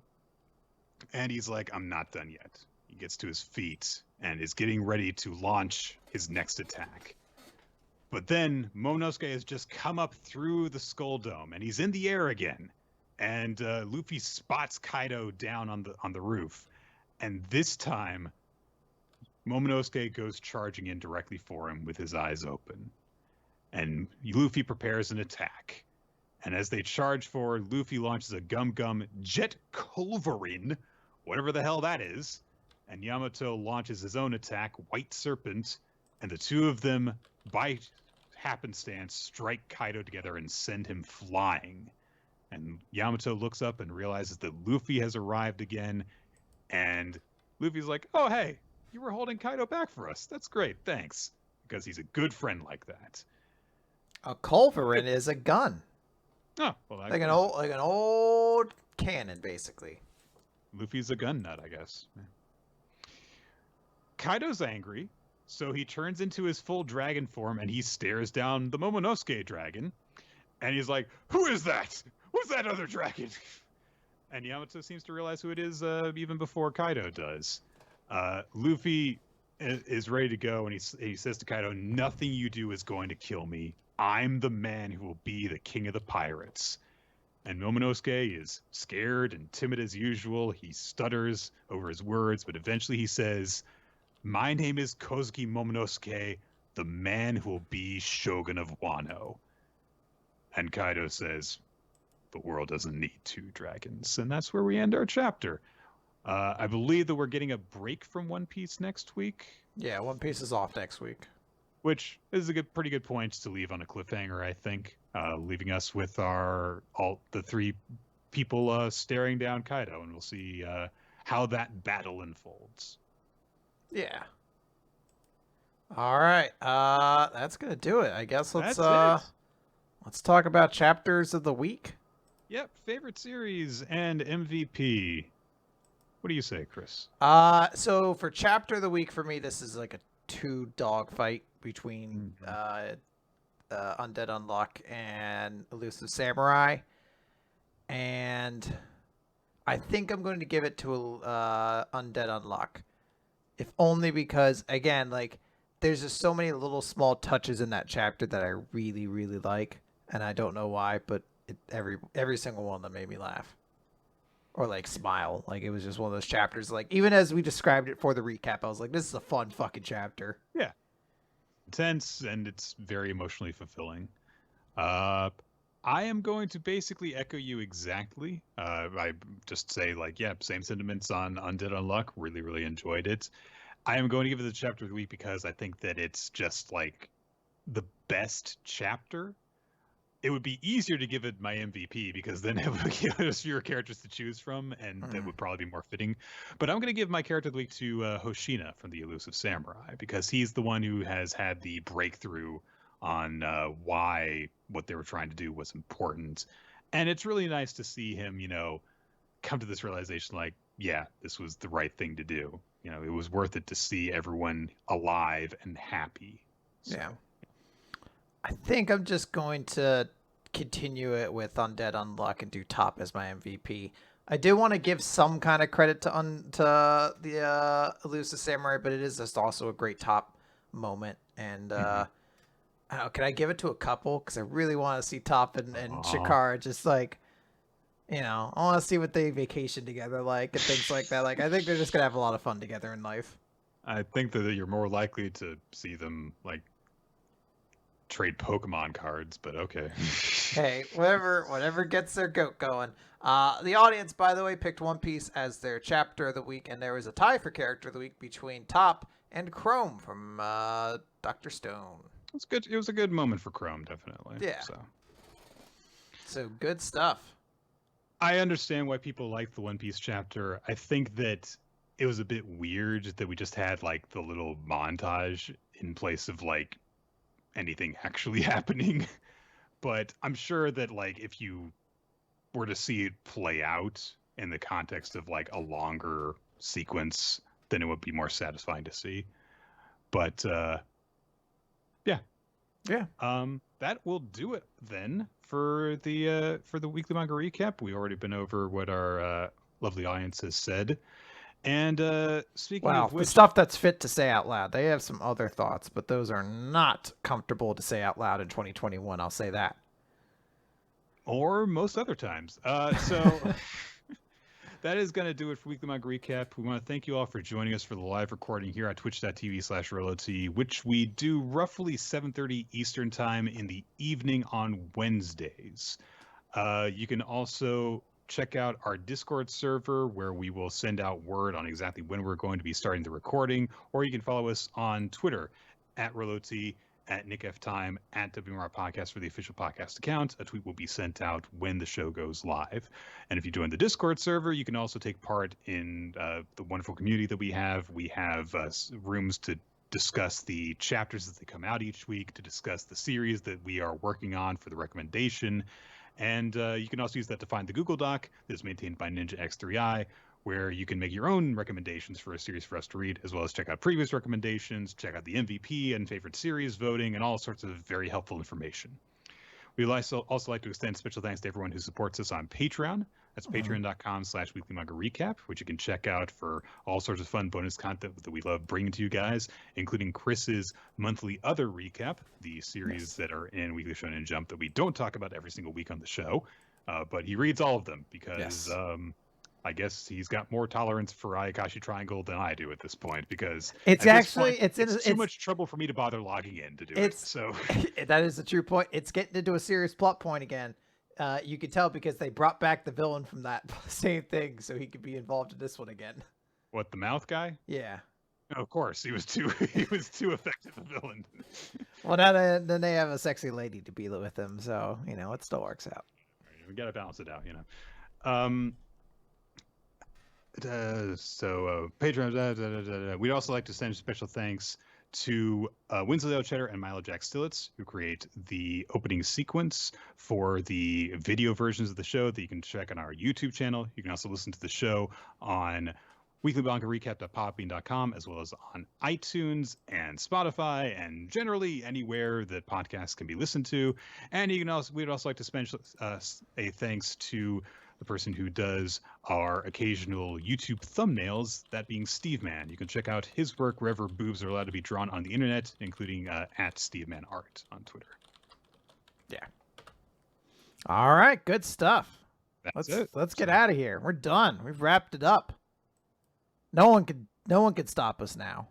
Speaker 1: and he's like, I'm not done yet. He gets to his feet and is getting ready to launch his next attack. But then Momonosuke has just come up through the Skull Dome, and he's in the air again. And Luffy spots Kaido down on the roof. And this time, Momonosuke goes charging in directly for him with his eyes open. And Luffy prepares an attack. And as they charge forward, Luffy launches a Gum Jet Culverin, whatever the hell that is. And Yamato launches his own attack, White Serpent, and the two of them, by happenstance, strike Kaido together and send him flying. And Yamato looks up and realizes that Luffy has arrived again. And Luffy's like, oh, hey, you were holding Kaido back for us. That's great, thanks. Because he's a good friend like that.
Speaker 2: A culverin is a gun.
Speaker 1: Oh, well, that
Speaker 2: Like an
Speaker 1: explains it.
Speaker 2: old cannon, basically.
Speaker 1: Luffy's a gun nut, I guess. Kaido's angry, so he turns into his full dragon form and he stares down the Momonosuke dragon. And he's like, "Who is that? Who's that other dragon?" And Yamato seems to realize who it is even before Kaido does. Luffy is ready to go, and he says to Kaido, "Nothing you do is going to kill me. I'm the man who will be the king of the pirates." And Momonosuke is scared and timid as usual. He stutters over his words, but eventually he says, "My name is Kozuki Momonosuke, the man who will be Shogun of Wano." And Kaido says, "The world doesn't need two dragons." And that's where we end our chapter. I believe that we're getting a break from One Piece next week.
Speaker 2: Yeah, One Piece is off next week.
Speaker 1: Which is a pretty good point to leave on a cliffhanger, I think. Leaving us with the three people staring down Kaido, and we'll see how that battle unfolds.
Speaker 2: Yeah. All right. That's gonna do it. I guess let's talk about chapters of the week.
Speaker 1: Yep, favorite series and MVP. What do you say, Chris?
Speaker 2: So for chapter of the week for me, this is like a 2-dog fight between Undead Unluck and Elusive Samurai, and I think I'm going to give it to Undead Unluck, if only because again, like, there's just so many little small touches in that chapter that I really, really like, and I don't know why, but every single one of them made me laugh. Or like smile. Like, it was just one of those chapters. Like, even as we described it for the recap, I was like, this is a fun fucking chapter.
Speaker 1: Yeah. Intense, and it's very emotionally fulfilling. I am going to basically echo you exactly. I just say, like, yeah, same sentiments on Undead Unluck. Really, really enjoyed it. I am going to give it the chapter of the week because I think that it's just like the best chapter. It would be easier to give it my MVP because then there's fewer characters to choose from, and that would probably be more fitting. But I'm going to give my character of the week to Hoshina from the Elusive Samurai, because he's the one who has had the breakthrough on why what they were trying to do was important. And it's really nice to see him, come to this realization, like, yeah, this was the right thing to do. It was worth it to see everyone alive and happy. So.
Speaker 2: Yeah. I think I'm just going to continue it with Undead Unluck and do Top as my MVP. I do want to give some kind of credit to the Elusive Samurai, but it is just also a great Top moment. And can I give it to a couple? Because I really want to see Top and Shikara just like, I want to see what they vacation together like and things like that. Like, I think they're just going to have a lot of fun together in life.
Speaker 1: I think that you're more likely to see them like trade Pokemon cards, but okay.
Speaker 2: Hey, whatever gets their goat going. The audience, by the way, picked One Piece as their chapter of the week, and there was a tie for character of the week between Top and Chrome from Dr. Stone.
Speaker 1: It's good. It was a good moment for Chrome, definitely.
Speaker 2: Yeah. So good stuff.
Speaker 1: I understand why people like the One Piece chapter. I think that it was a bit weird that we just had like the little montage in place of like anything actually happening. But I'm sure that like if you were to see it play out in the context of like a longer sequence, then it would be more satisfying to see. But yeah. That will do it then for the weekly manga recap. We've already been over what our lovely audience has said. And speaking of which,
Speaker 2: the stuff that's fit to say out loud, they have some other thoughts, but those are not comfortable to say out loud in 2021. I'll say that.
Speaker 1: Or most other times. So that is going to do it for Weekly Manga Recap. We want to thank you all for joining us for the live recording here at twitch.tv/RoloT, which we do roughly 7:30 Eastern Time in the evening on Wednesdays. You can also check out our Discord server where we will send out word on exactly when we're going to be starting the recording, or you can follow us on Twitter at RoloT, at Nick F. Time, at WMR Podcast for the official podcast account. A tweet will be sent out when the show goes live. And if you join the Discord server, you can also take part in the wonderful community that we have. We have rooms to discuss the chapters as they come out each week, to discuss the series that we are working on for the recommendation. And you can also use that to find the Google Doc that's maintained by Ninja X3i, where you can make your own recommendations for a series for us to read, as well as check out previous recommendations, check out the MVP and favorite series voting, and all sorts of very helpful information. We'd also like to extend special thanks to everyone who supports us on Patreon. That's patreon.com/weekly manga recap, which you can check out for all sorts of fun bonus content that we love bringing to you guys, including Chris's monthly other recap, the series that are in Weekly Shonen Jump that we don't talk about every single week on the show. But he reads all of them because I guess he's got more tolerance for Ayakashi Triangle than I do at this point, because
Speaker 2: it's
Speaker 1: too much trouble for me to bother logging in to do it. So
Speaker 2: that is a true point. It's getting into a serious plot point again. You can tell because they brought back the villain from that same thing, so he could be involved in this one again.
Speaker 1: What, the mouth guy?
Speaker 2: Yeah.
Speaker 1: Oh, of course, he was too effective a villain.
Speaker 2: Well, now then they have a sexy lady to be with him, so it still works out.
Speaker 1: We gotta balance it out, Patreon. We'd also like to send special thanks to Winslow Cheddar and Milo Jack Stillitz, who create the opening sequence for the video versions of the show that you can check on our YouTube channel. You can also listen to the show on weeklymangarecap.podbean.com, as well as on iTunes and Spotify, and generally anywhere that podcasts can be listened to. And we'd also like to spend a thanks to the person who does our occasional YouTube thumbnails, that being Steve Man. You can check out his work wherever boobs are allowed to be drawn on the internet, including at Steve Man Art on Twitter.
Speaker 2: Yeah. All right, good stuff. Let's get out of here. We're done. We've wrapped it up. No one could stop us now.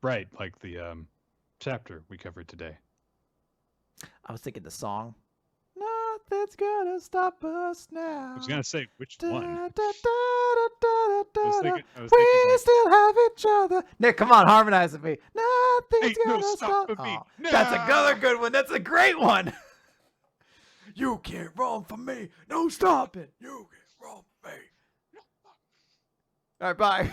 Speaker 1: Right, like the chapter we covered today.
Speaker 2: I was thinking the song. Nothing's gonna stop us now.
Speaker 1: I was gonna say which one. I
Speaker 2: we still have each other. Nick, come on, harmonize with me. Nothing's gonna stop
Speaker 1: me.
Speaker 2: Oh,
Speaker 1: no.
Speaker 2: That's another good one. That's a great one. You can't run from me. No stopping. You can't run from me. All right, bye.